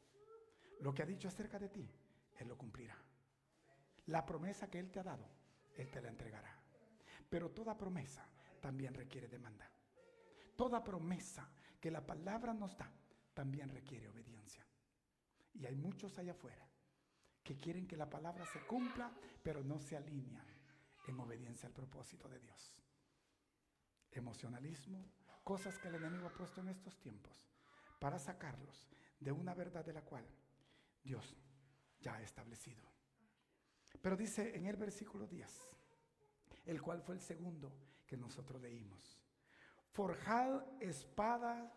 Lo que ha dicho acerca de ti, Él lo cumplirá. La promesa que Él te ha dado, Él te la entregará. Pero toda promesa también requiere demanda. Toda promesa que la palabra nos da también requiere obediencia. Y hay muchos allá afuera que quieren que la palabra se cumpla, pero no se alinean en obediencia al propósito de Dios. Emocionalismo, cosas que el enemigo ha puesto en estos tiempos para sacarlos de una verdad de la cual Dios ya ha establecido. Pero dice en el versículo 10, el cual fue el segundo que nosotros leímos: forjad espada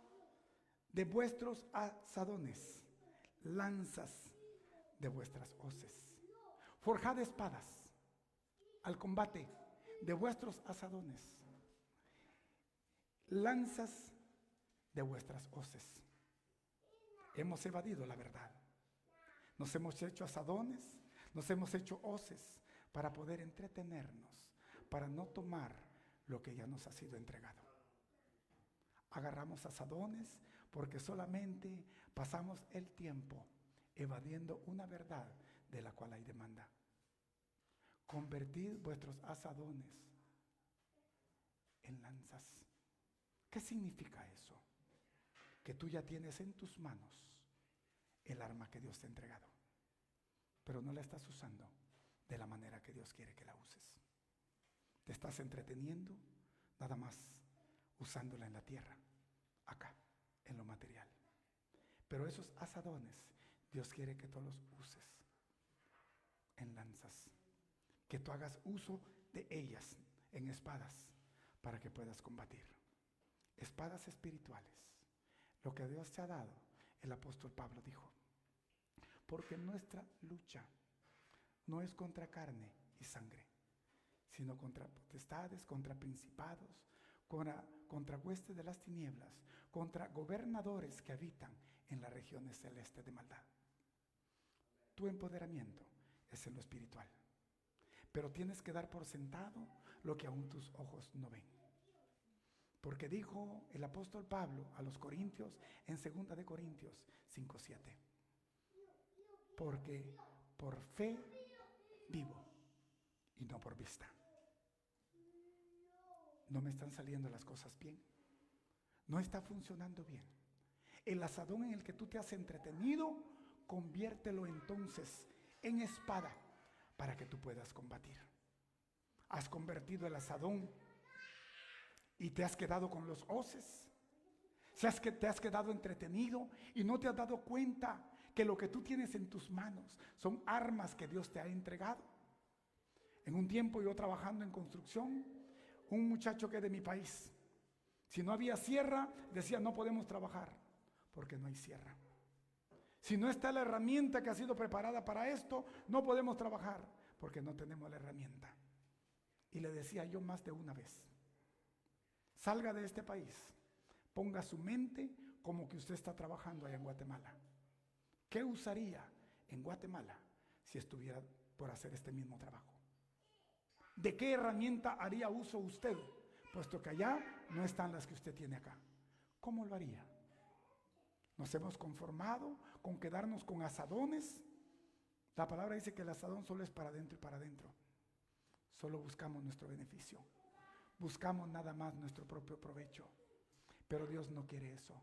de vuestros asadones, lanzas de vuestras hoces. Forjad espadas al combate de vuestros asadones, lanzas de vuestras hoces. Hemos evadido la verdad. Nos hemos hecho asadones, nos hemos hecho hoces para poder entretenernos, para no tomar lo que ya nos ha sido entregado. Agarramos asadones porque solamente pasamos el tiempo evadiendo una verdad de la cual hay demanda. Convertid vuestros asadones en lanzas. ¿Qué significa eso? Que tú ya tienes en tus manos el arma que Dios te ha entregado, pero no la estás usando de la manera que Dios quiere que la uses. Te estás entreteniendo nada más usándola en la tierra, acá, en lo material. Pero esos asadones, Dios quiere que tú los uses en lanzas, que tú hagas uso de ellas en espadas para que puedas combatir. Espadas espirituales. Lo que Dios te ha dado, el apóstol Pablo dijo, porque nuestra lucha no es contra carne y sangre, sino contra potestades, contra principados, contra huestes de las tinieblas, contra gobernadores que habitan en las regiones celestes de maldad. Tu empoderamiento es en lo espiritual, pero tienes que dar por sentado lo que aún tus ojos no ven. Porque dijo el apóstol Pablo a los Corintios en 2 de Corintios 5:7, porque por fe vivo y no por vista. No me están saliendo las cosas bien, no está funcionando bien. El asadón en el que tú te has entretenido, conviértelo entonces en espada para que tú puedas combatir. Has convertido el asadón y te has quedado con los hoces. Si es que te has quedado entretenido y no te has dado cuenta que lo que tú tienes en tus manos son armas que Dios te ha entregado. En un tiempo yo trabajando en construcción, un muchacho que es de mi país, si no había sierra, decía no podemos trabajar porque no hay sierra. Si no está la herramienta que ha sido preparada para esto, no podemos trabajar porque no tenemos la herramienta. Y le decía yo más de una vez, salga de este país, ponga su mente como que usted está trabajando allá en Guatemala. ¿Qué usaría en Guatemala si estuviera por hacer este mismo trabajo? ¿De qué herramienta haría uso usted? Puesto que allá no están las que usted tiene acá. ¿Cómo lo haría? Nos hemos conformado con quedarnos con asadones. La palabra dice que el asadón solo es para adentro y para adentro. Solo buscamos nuestro beneficio. Buscamos nada más nuestro propio provecho. Pero Dios no quiere eso.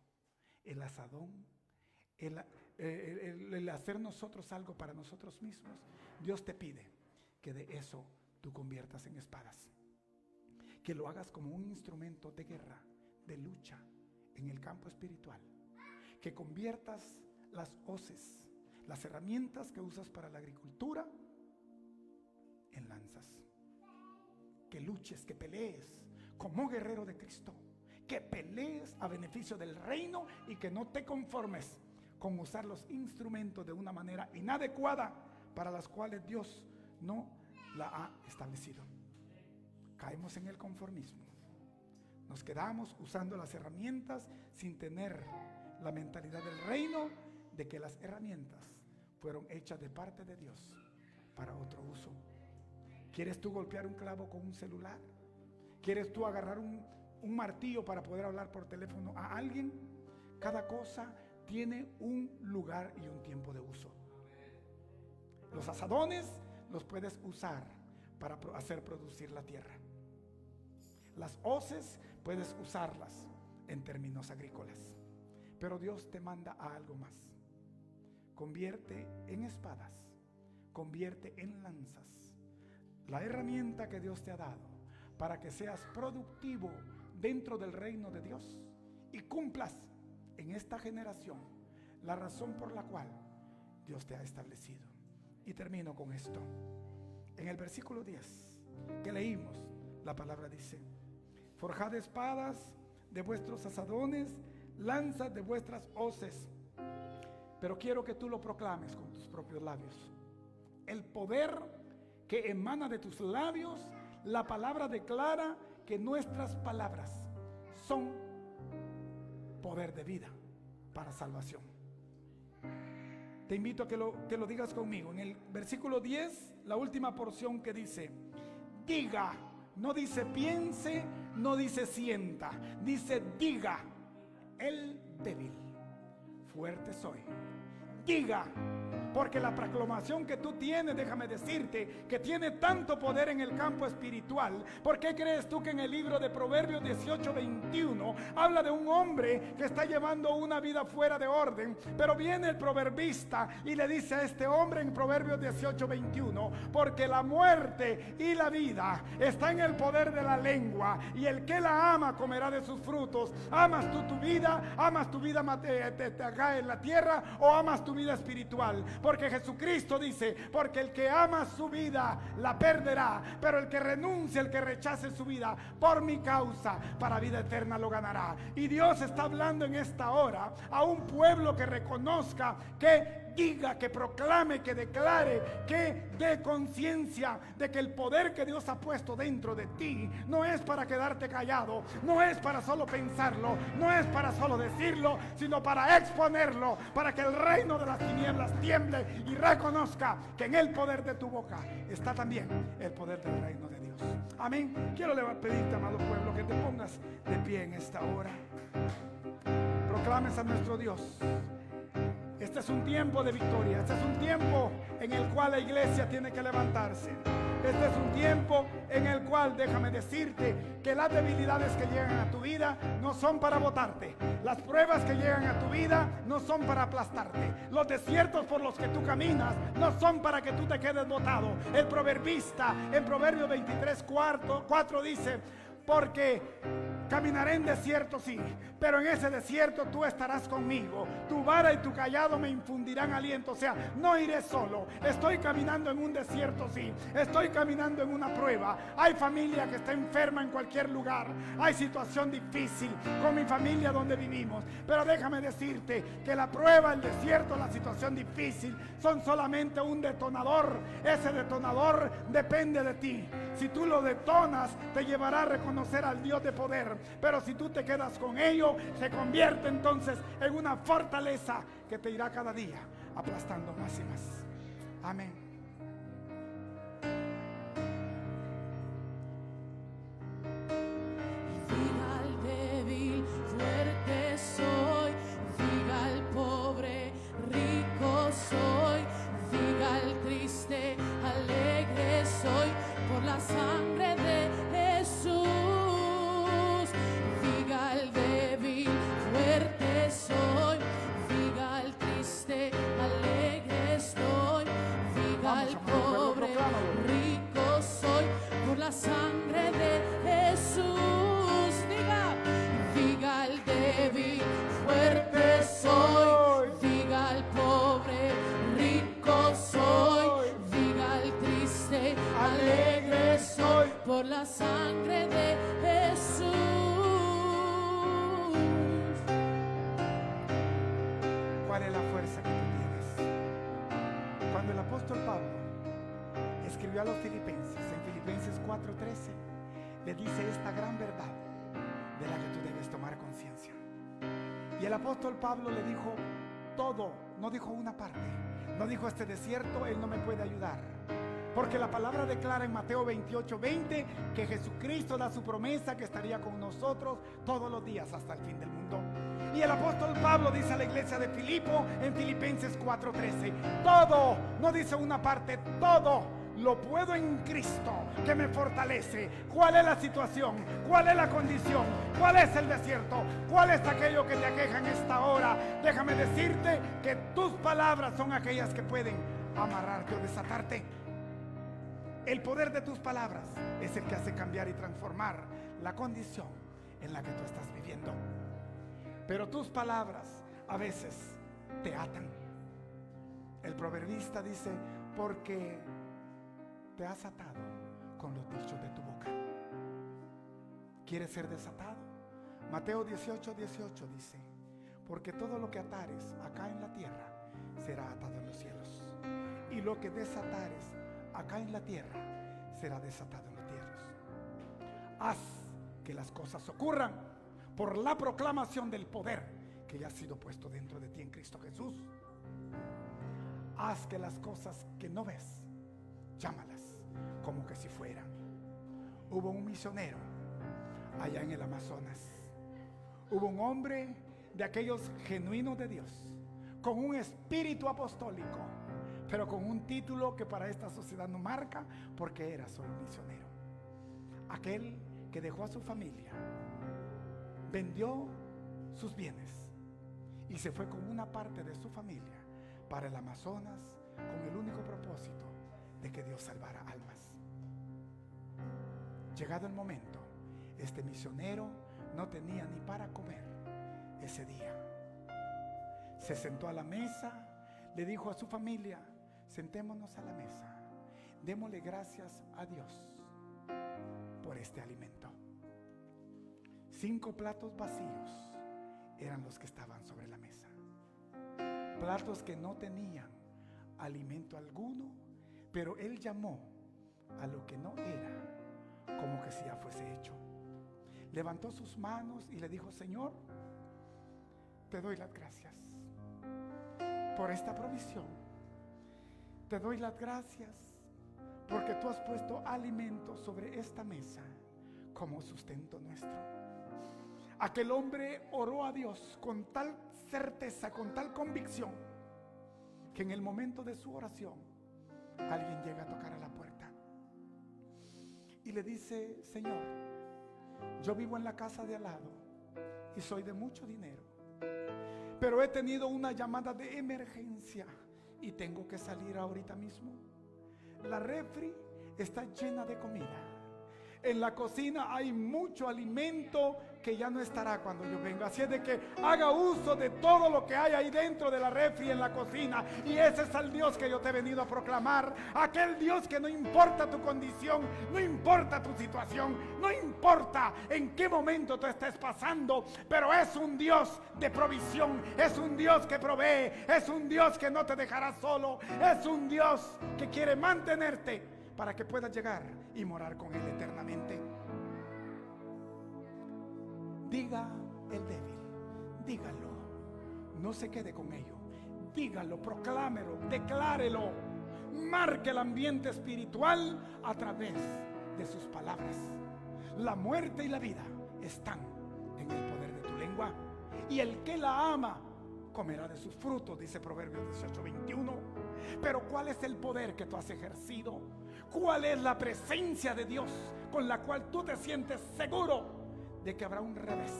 El asadón, el hacer nosotros algo para nosotros mismos, Dios te pide que de eso tú conviertas en espadas. Que lo hagas como un instrumento de guerra, de lucha en el campo espiritual. Que conviertas las hoces, las herramientas que usas para la agricultura, en lanzas. Que luches, que pelees como guerrero de Cristo. Que pelees a beneficio del reino y que no te conformes con usar los instrumentos de una manera inadecuada para las cuales Dios no la ha establecido. Caemos en el conformismo. Nos quedamos usando las herramientas sin tener la mentalidad del reino de que las herramientas fueron hechas de parte de Dios para otro uso. ¿Quieres tú golpear un clavo con un celular? ¿Quieres tú agarrar un martillo para poder hablar por teléfono a alguien? Cada cosa tiene un lugar y un tiempo de uso. Los asadones los puedes usar para hacer producir la tierra. Las hoces puedes usarlas en términos agrícolas. Pero Dios te manda a algo más. Convierte en espadas, convierte en lanzas la herramienta que Dios te ha dado para que seas productivo dentro del reino de Dios y cumplas en esta generación la razón por la cual Dios te ha establecido. Y termino con esto. En el versículo 10 que leímos, la palabra dice: forjad espadas de vuestros asadones, lanzas de vuestras hoces. Pero quiero que tú lo proclames con tus propios labios. El poder que emana de tus labios, la palabra declara que nuestras palabras son poder. poder de vida para salvación. Te invito a que lo digas conmigo. En el versículo 10, la última porción que dice, diga, no dice piense, no dice sienta, dice diga, el débil, fuerte soy. Diga, porque la proclamación que tú tienes, déjame decirte, que tiene tanto poder en el campo espiritual. ¿Por qué crees tú que en el libro de Proverbios 18:21 habla de un hombre que está llevando una vida fuera de orden? Pero viene el proverbista y le dice a este hombre en Proverbios 18:21, porque la muerte y la vida está en el poder de la lengua, y el que la ama comerá de sus frutos. ¿Amas tú tu vida? ¿Amas tu vida acá en la tierra o amas tu vida espiritual? Porque Jesucristo dice, porque el que ama su vida la perderá, pero el que renuncia, el que rechace su vida por mi causa, para vida eterna lo ganará. Y Dios está hablando en esta hora a un pueblo que reconozca, que diga, que proclame, que declare, que dé conciencia de que el poder que Dios ha puesto dentro de ti no es para quedarte callado, no es para solo pensarlo, no es para solo decirlo, sino para exponerlo, para que el reino de las tinieblas tiemble y reconozca que en el poder de tu boca está también el poder del reino de Dios. Amén. Quiero pedirte, amado pueblo, que te pongas de pie en esta hora. Proclames a nuestro Dios. Este es un tiempo de victoria. Este es un tiempo en el cual la iglesia tiene que levantarse. Este es un tiempo en el cual, déjame decirte, que las debilidades que llegan a tu vida no son para botarte. Las pruebas que llegan a tu vida no son para aplastarte. Los desiertos por los que tú caminas no son para que tú te quedes botado. El proverbista en Proverbios 23:4 dice, porque caminaré en desierto, sí, pero en ese desierto tú estarás conmigo. Tu vara y tu callado me infundirán aliento. O sea, no iré solo. Estoy caminando en un desierto, sí. Estoy caminando en una prueba. Hay familia que está enferma en cualquier lugar. Hay situación difícil con mi familia donde vivimos. Pero déjame decirte que la prueba, el desierto, la situación difícil son solamente un detonador. Ese detonador depende de ti. Si tú lo detonas, te llevará a reconocer al Dios de poder. Pero si tú te quedas con ello, se convierte entonces en una fortaleza que te irá cada día aplastando más y más. Amén. Diga al débil, fuerte soy. Diga al pobre, rico soy. Diga al triste, alegre soy. Por la sangre de Jesús. Diga al débil, fuerte soy. Diga al triste, alegre estoy. Diga al pobre, rico soy. Por la sangre de Jesús. Diga al débil, fuerte soy. Diga al pobre, rico soy. Diga al triste, alegre soy. Por la sangre de Jesús. ¿Cuál es la fuerza que tú tienes? Cuando el apóstol Pablo escribió a los filipenses, en Filipenses 4:13, le dice esta gran verdad de la que tú debes tomar conciencia. Y el apóstol Pablo le dijo todo, no dijo una parte, no dijo este desierto, él no me puede ayudar. Porque la palabra declara en Mateo 28:20 que Jesucristo da su promesa que estaría con nosotros todos los días hasta el fin del mundo. Y el apóstol Pablo dice a la iglesia de Filipo en Filipenses 4:13, todo, no dice una parte, todo lo puedo en Cristo que me fortalece. ¿Cuál es la situación? ¿Cuál es la condición? ¿Cuál es el desierto? ¿Cuál es aquello que te aqueja en esta hora? Déjame decirte que tus palabras son aquellas que pueden amarrarte o desatarte. El poder de tus palabras es el que hace cambiar y transformar la condición en la que tú estás viviendo. Pero tus palabras a veces te atan. El proverbista dice, porque te has atado con los dichos de tu boca. ¿Quieres ser desatado? Mateo 18:18 dice, porque todo lo que atares acá en la tierra será atado en los cielos, y lo que desatares acá en la tierra será desatado en los cielos. Haz que las cosas ocurran por la proclamación del poder que ya ha sido puesto dentro de ti en Cristo Jesús. Haz que las cosas que no ves, llámalas como que si fueran. Hubo un misionero allá en el Amazonas. Hubo un hombre de aquellos genuinos de Dios, con un espíritu apostólico, pero con un título que para esta sociedad no marca, porque era solo misionero. Aquel que dejó a su familia, vendió sus bienes y se fue con una parte de su familia para el Amazonas, con el único propósito de que Dios salvara almas. Llegado el momento, este misionero no tenía ni para comer ese día. Se sentó a la mesa, le dijo a su familia: sentémonos a la mesa, démosle gracias a Dios por este alimento. 5 platos vacíos eran los que estaban sobre la mesa. Platos que no tenían alimento alguno, pero él llamó a lo que no era como que si ya fuese hecho. Levantó sus manos y le dijo: Señor, te doy las gracias por esta provisión. Te doy las gracias porque tú has puesto alimento sobre esta mesa como sustento nuestro. Aquel hombre oró a Dios con tal certeza, con tal convicción, que en el momento de su oración alguien llega a tocar a la puerta y le dice: Señor, yo vivo en la casa de al lado y soy de mucho dinero, pero he tenido una llamada de emergencia y tengo que salir ahorita mismo. La refri está llena de comida. En la cocina hay mucho alimento que ya no estará cuando yo venga. Así es de que haga uso de todo lo que hay ahí dentro de la refri en la cocina. Y ese es el Dios que yo te he venido a proclamar. Aquel Dios que no importa tu condición, no importa tu situación, no importa en qué momento tú estés pasando, pero es un Dios de provisión, es un Dios que provee, es un Dios que no te dejará solo, es un Dios que quiere mantenerte para que puedas llegar y morar con Él eternamente. Diga el débil, dígalo, no se quede con ello, dígalo, proclámelo, declárelo, marque el ambiente espiritual a través de sus palabras. La muerte y la vida están en el poder de tu lengua, y el que la ama comerá de sus frutos, dice Proverbios 18:21. Pero ¿cuál es el poder que tú has ejercido? ¿Cuál es la presencia de Dios con la cual tú te sientes seguro de que habrá un revés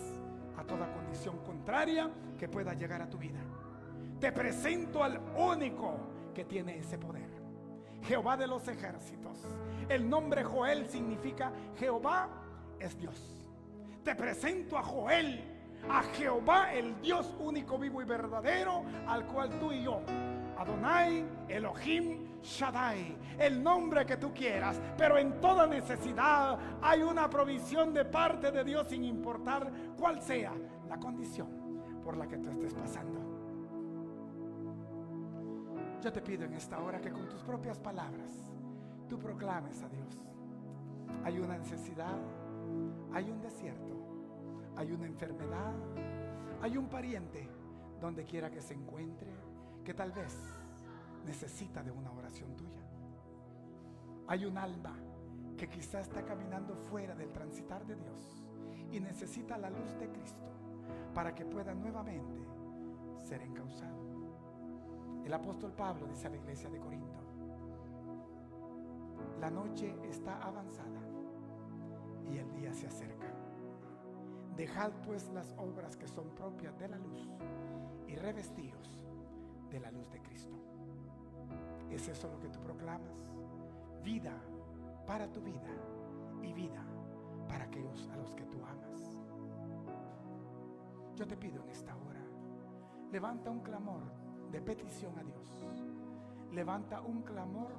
a toda condición contraria que pueda llegar a tu vida? Te presento al único que tiene ese poder, Jehová de los ejércitos. El nombre Joel significa Jehová es Dios. Te presento a Joel, a Jehová, el Dios único, vivo y verdadero, al cual tú y yo, Adonai, Elohim, Shaddai, el nombre que tú quieras, pero en toda necesidad hay una provisión de parte de Dios, sin importar cuál sea la condición por la que tú estés pasando. Yo te pido en esta hora que con tus propias palabras tú proclames a Dios: hay una necesidad, hay un desierto, hay una enfermedad, hay un pariente donde quiera que se encuentre que tal vez necesita de una oración tuya. Hay un alma que quizá está caminando fuera del transitar de Dios y necesita la luz de Cristo para que pueda nuevamente ser encauzado. El apóstol Pablo dice a la iglesia de Corinto: la noche está avanzada y el día se acerca. Dejad pues las obras que son propias de la luz y revestíos de la luz de Cristo. ¿Es eso lo que tú proclamas? Vida para tu vida y vida para aquellos a los que tú amas. Yo te pido en esta hora, levanta un clamor de petición a Dios. Levanta un clamor.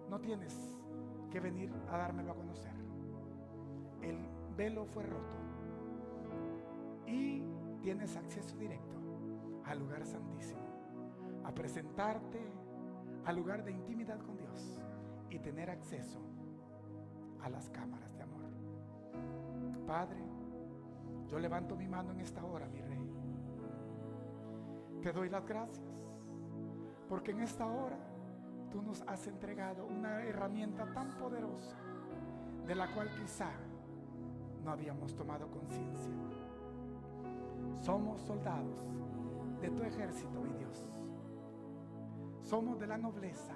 No tienes que venir a dármelo a conocer. El velo fue roto y tienes acceso directo al lugar santísimo, a presentarte al lugar de intimidad con Dios y tener acceso a las cámaras de amor. Padre, yo levanto mi mano en esta hora, mi Rey, Te doy las gracias porque en esta hora tú nos has entregado una herramienta tan poderosa de la cual quizá no habíamos tomado conciencia. Somos soldados de tu ejército, mi Dios. Somos de la nobleza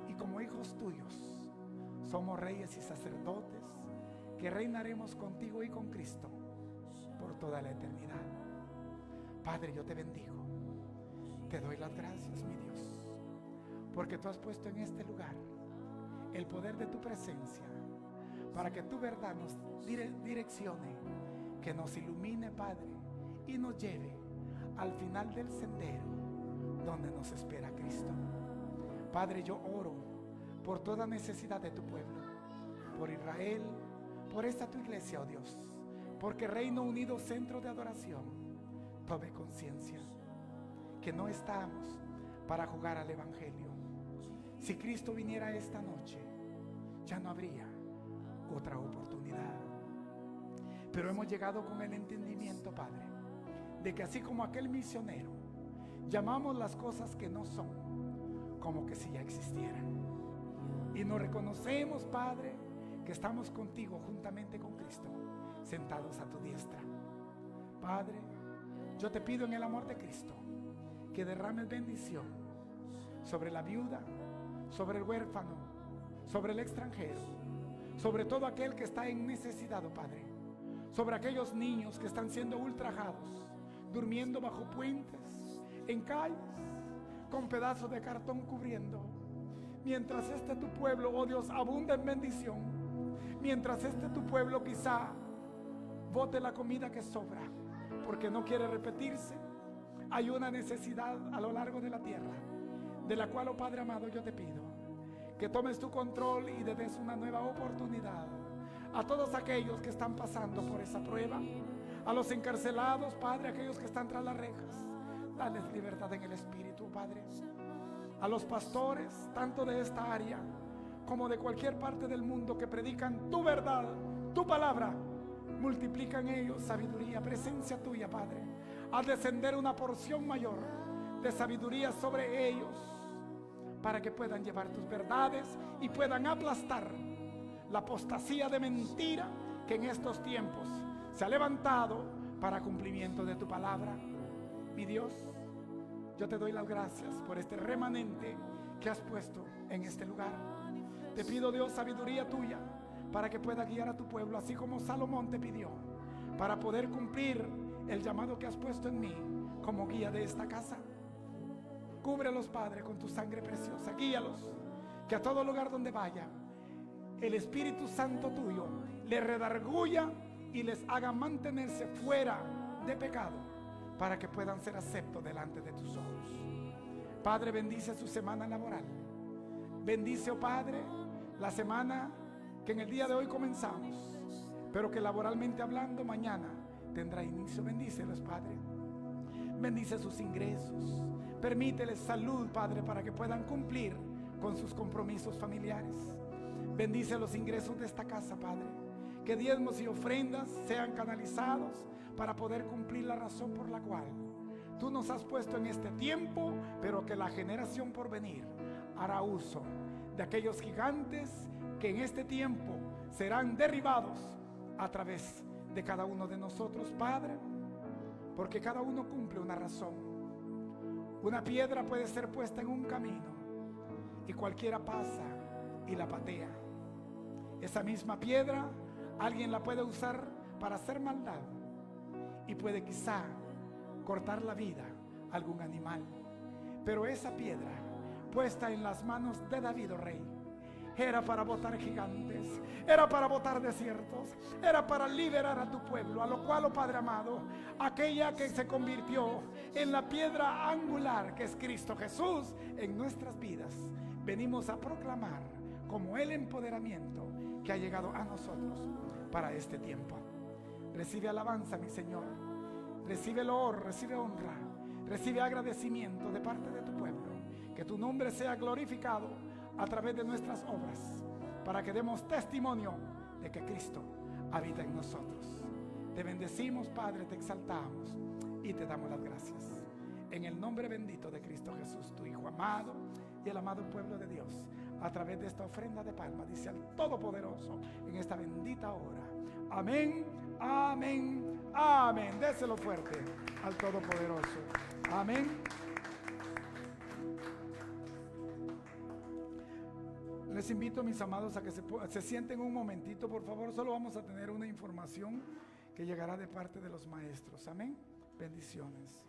y como hijos tuyos somos reyes y sacerdotes que reinaremos contigo y con Cristo por toda la eternidad. Padre, yo te bendigo. Te doy las gracias, mi Dios, porque tú has puesto en este lugar el poder de tu presencia para que tu verdad nos direccione, que nos ilumine, Padre, y nos lleve al final del sendero donde nos espera Cristo. Padre, yo oro por toda necesidad de tu pueblo, por Israel, por esta tu iglesia, oh Dios, porque Reino Unido Centro de Adoración tome conciencia que no estamos para jugar al Evangelio. Si Cristo viniera esta noche, ya no habría otra oportunidad. Pero hemos llegado con el entendimiento, Padre, de que así como aquel misionero, llamamos las cosas que no son como que si ya existieran. Y nos reconocemos, Padre, que estamos contigo juntamente con Cristo, sentados a tu diestra. Padre, yo te pido en el amor de Cristo que derrames bendición sobre la viuda, sobre el huérfano, sobre el extranjero, sobre todo aquel que está en necesidad, oh Padre, sobre aquellos niños que están siendo ultrajados, durmiendo bajo puentes, en calles, con pedazos de cartón cubriendo. Mientras tu pueblo, oh Dios, abunda en bendición, mientras tu pueblo quizá bote la comida que sobra porque no quiere repetirse, hay una necesidad a lo largo de la tierra, de la cual, oh Padre amado, yo te pido que tomes tu control y le des una nueva oportunidad a todos aquellos que están pasando por esa prueba, a los encarcelados, Padre, aquellos que están tras las rejas, dales libertad en el espíritu, Padre. A los pastores, tanto de esta área como de cualquier parte del mundo, que predican tu verdad, tu palabra, multiplican ellos sabiduría, presencia tuya, Padre. Haz descender una porción mayor de sabiduría sobre ellos para que puedan llevar tus verdades y puedan aplastar la apostasía de mentira que en estos tiempos se ha levantado para cumplimiento de tu palabra. Mi Dios, yo te doy las gracias por este remanente que has puesto en este lugar. Te pido, Dios, sabiduría tuya para que pueda guiar a tu pueblo, así como Salomón te pidió, para poder cumplir el llamado que has puesto en mí como guía de esta casa. Cúbrelos, Padre, con tu sangre preciosa. Guíalos, que a todo lugar donde vaya, el Espíritu Santo tuyo les redarguya y les haga mantenerse fuera de pecado, para que puedan ser aceptos delante de tus ojos. Padre, bendice su semana laboral. Bendice, oh Padre, la semana que en el día de hoy comenzamos, pero que laboralmente hablando mañana tendrá inicio. Bendícelos, Padre. Bendice sus ingresos. Permíteles salud, Padre, para que puedan cumplir con sus compromisos familiares. Bendice los ingresos de esta casa, Padre. Que diezmos y ofrendas sean canalizados para poder cumplir la razón por la cual tú nos has puesto en este tiempo, pero que la generación por venir hará uso de aquellos gigantes que en este tiempo serán derribados a través de cada uno de nosotros, Padre, porque cada uno cumple una razón. Una piedra puede ser puesta en un camino y cualquiera pasa y la patea. Esa misma piedra alguien la puede usar para hacer maldad y puede quizá cortar la vida a algún animal. Pero esa piedra puesta en las manos de David, oh rey, era para botar gigantes, era para botar desiertos, era para liberar a tu pueblo, a lo cual, oh Padre amado, aquella que se convirtió en la piedra angular que es Cristo Jesús en nuestras vidas, venimos a proclamar como el empoderamiento que ha llegado a nosotros para este tiempo. Recibe alabanza, mi Señor, recibe loor, recibe honra, recibe agradecimiento de parte de tu pueblo. Que tu nombre sea glorificado a través de nuestras obras, para que demos testimonio de que Cristo habita en nosotros. Te bendecimos, Padre, te exaltamos y te damos las gracias. en el nombre bendito de Cristo Jesús, tu Hijo amado y el amado pueblo de Dios, a través de esta ofrenda de palma, dice al Todopoderoso en esta bendita hora. Amén, amén, amén. Déselo fuerte al Todopoderoso. Amén. Les invito, mis amados, a que se sienten un momentito, por favor. Solo vamos a tener una información que llegará de parte de los maestros. Amén. Bendiciones.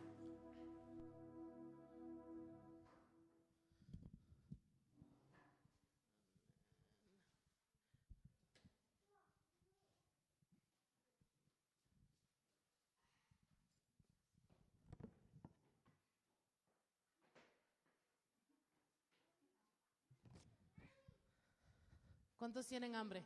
¿Cuántos tienen hambre?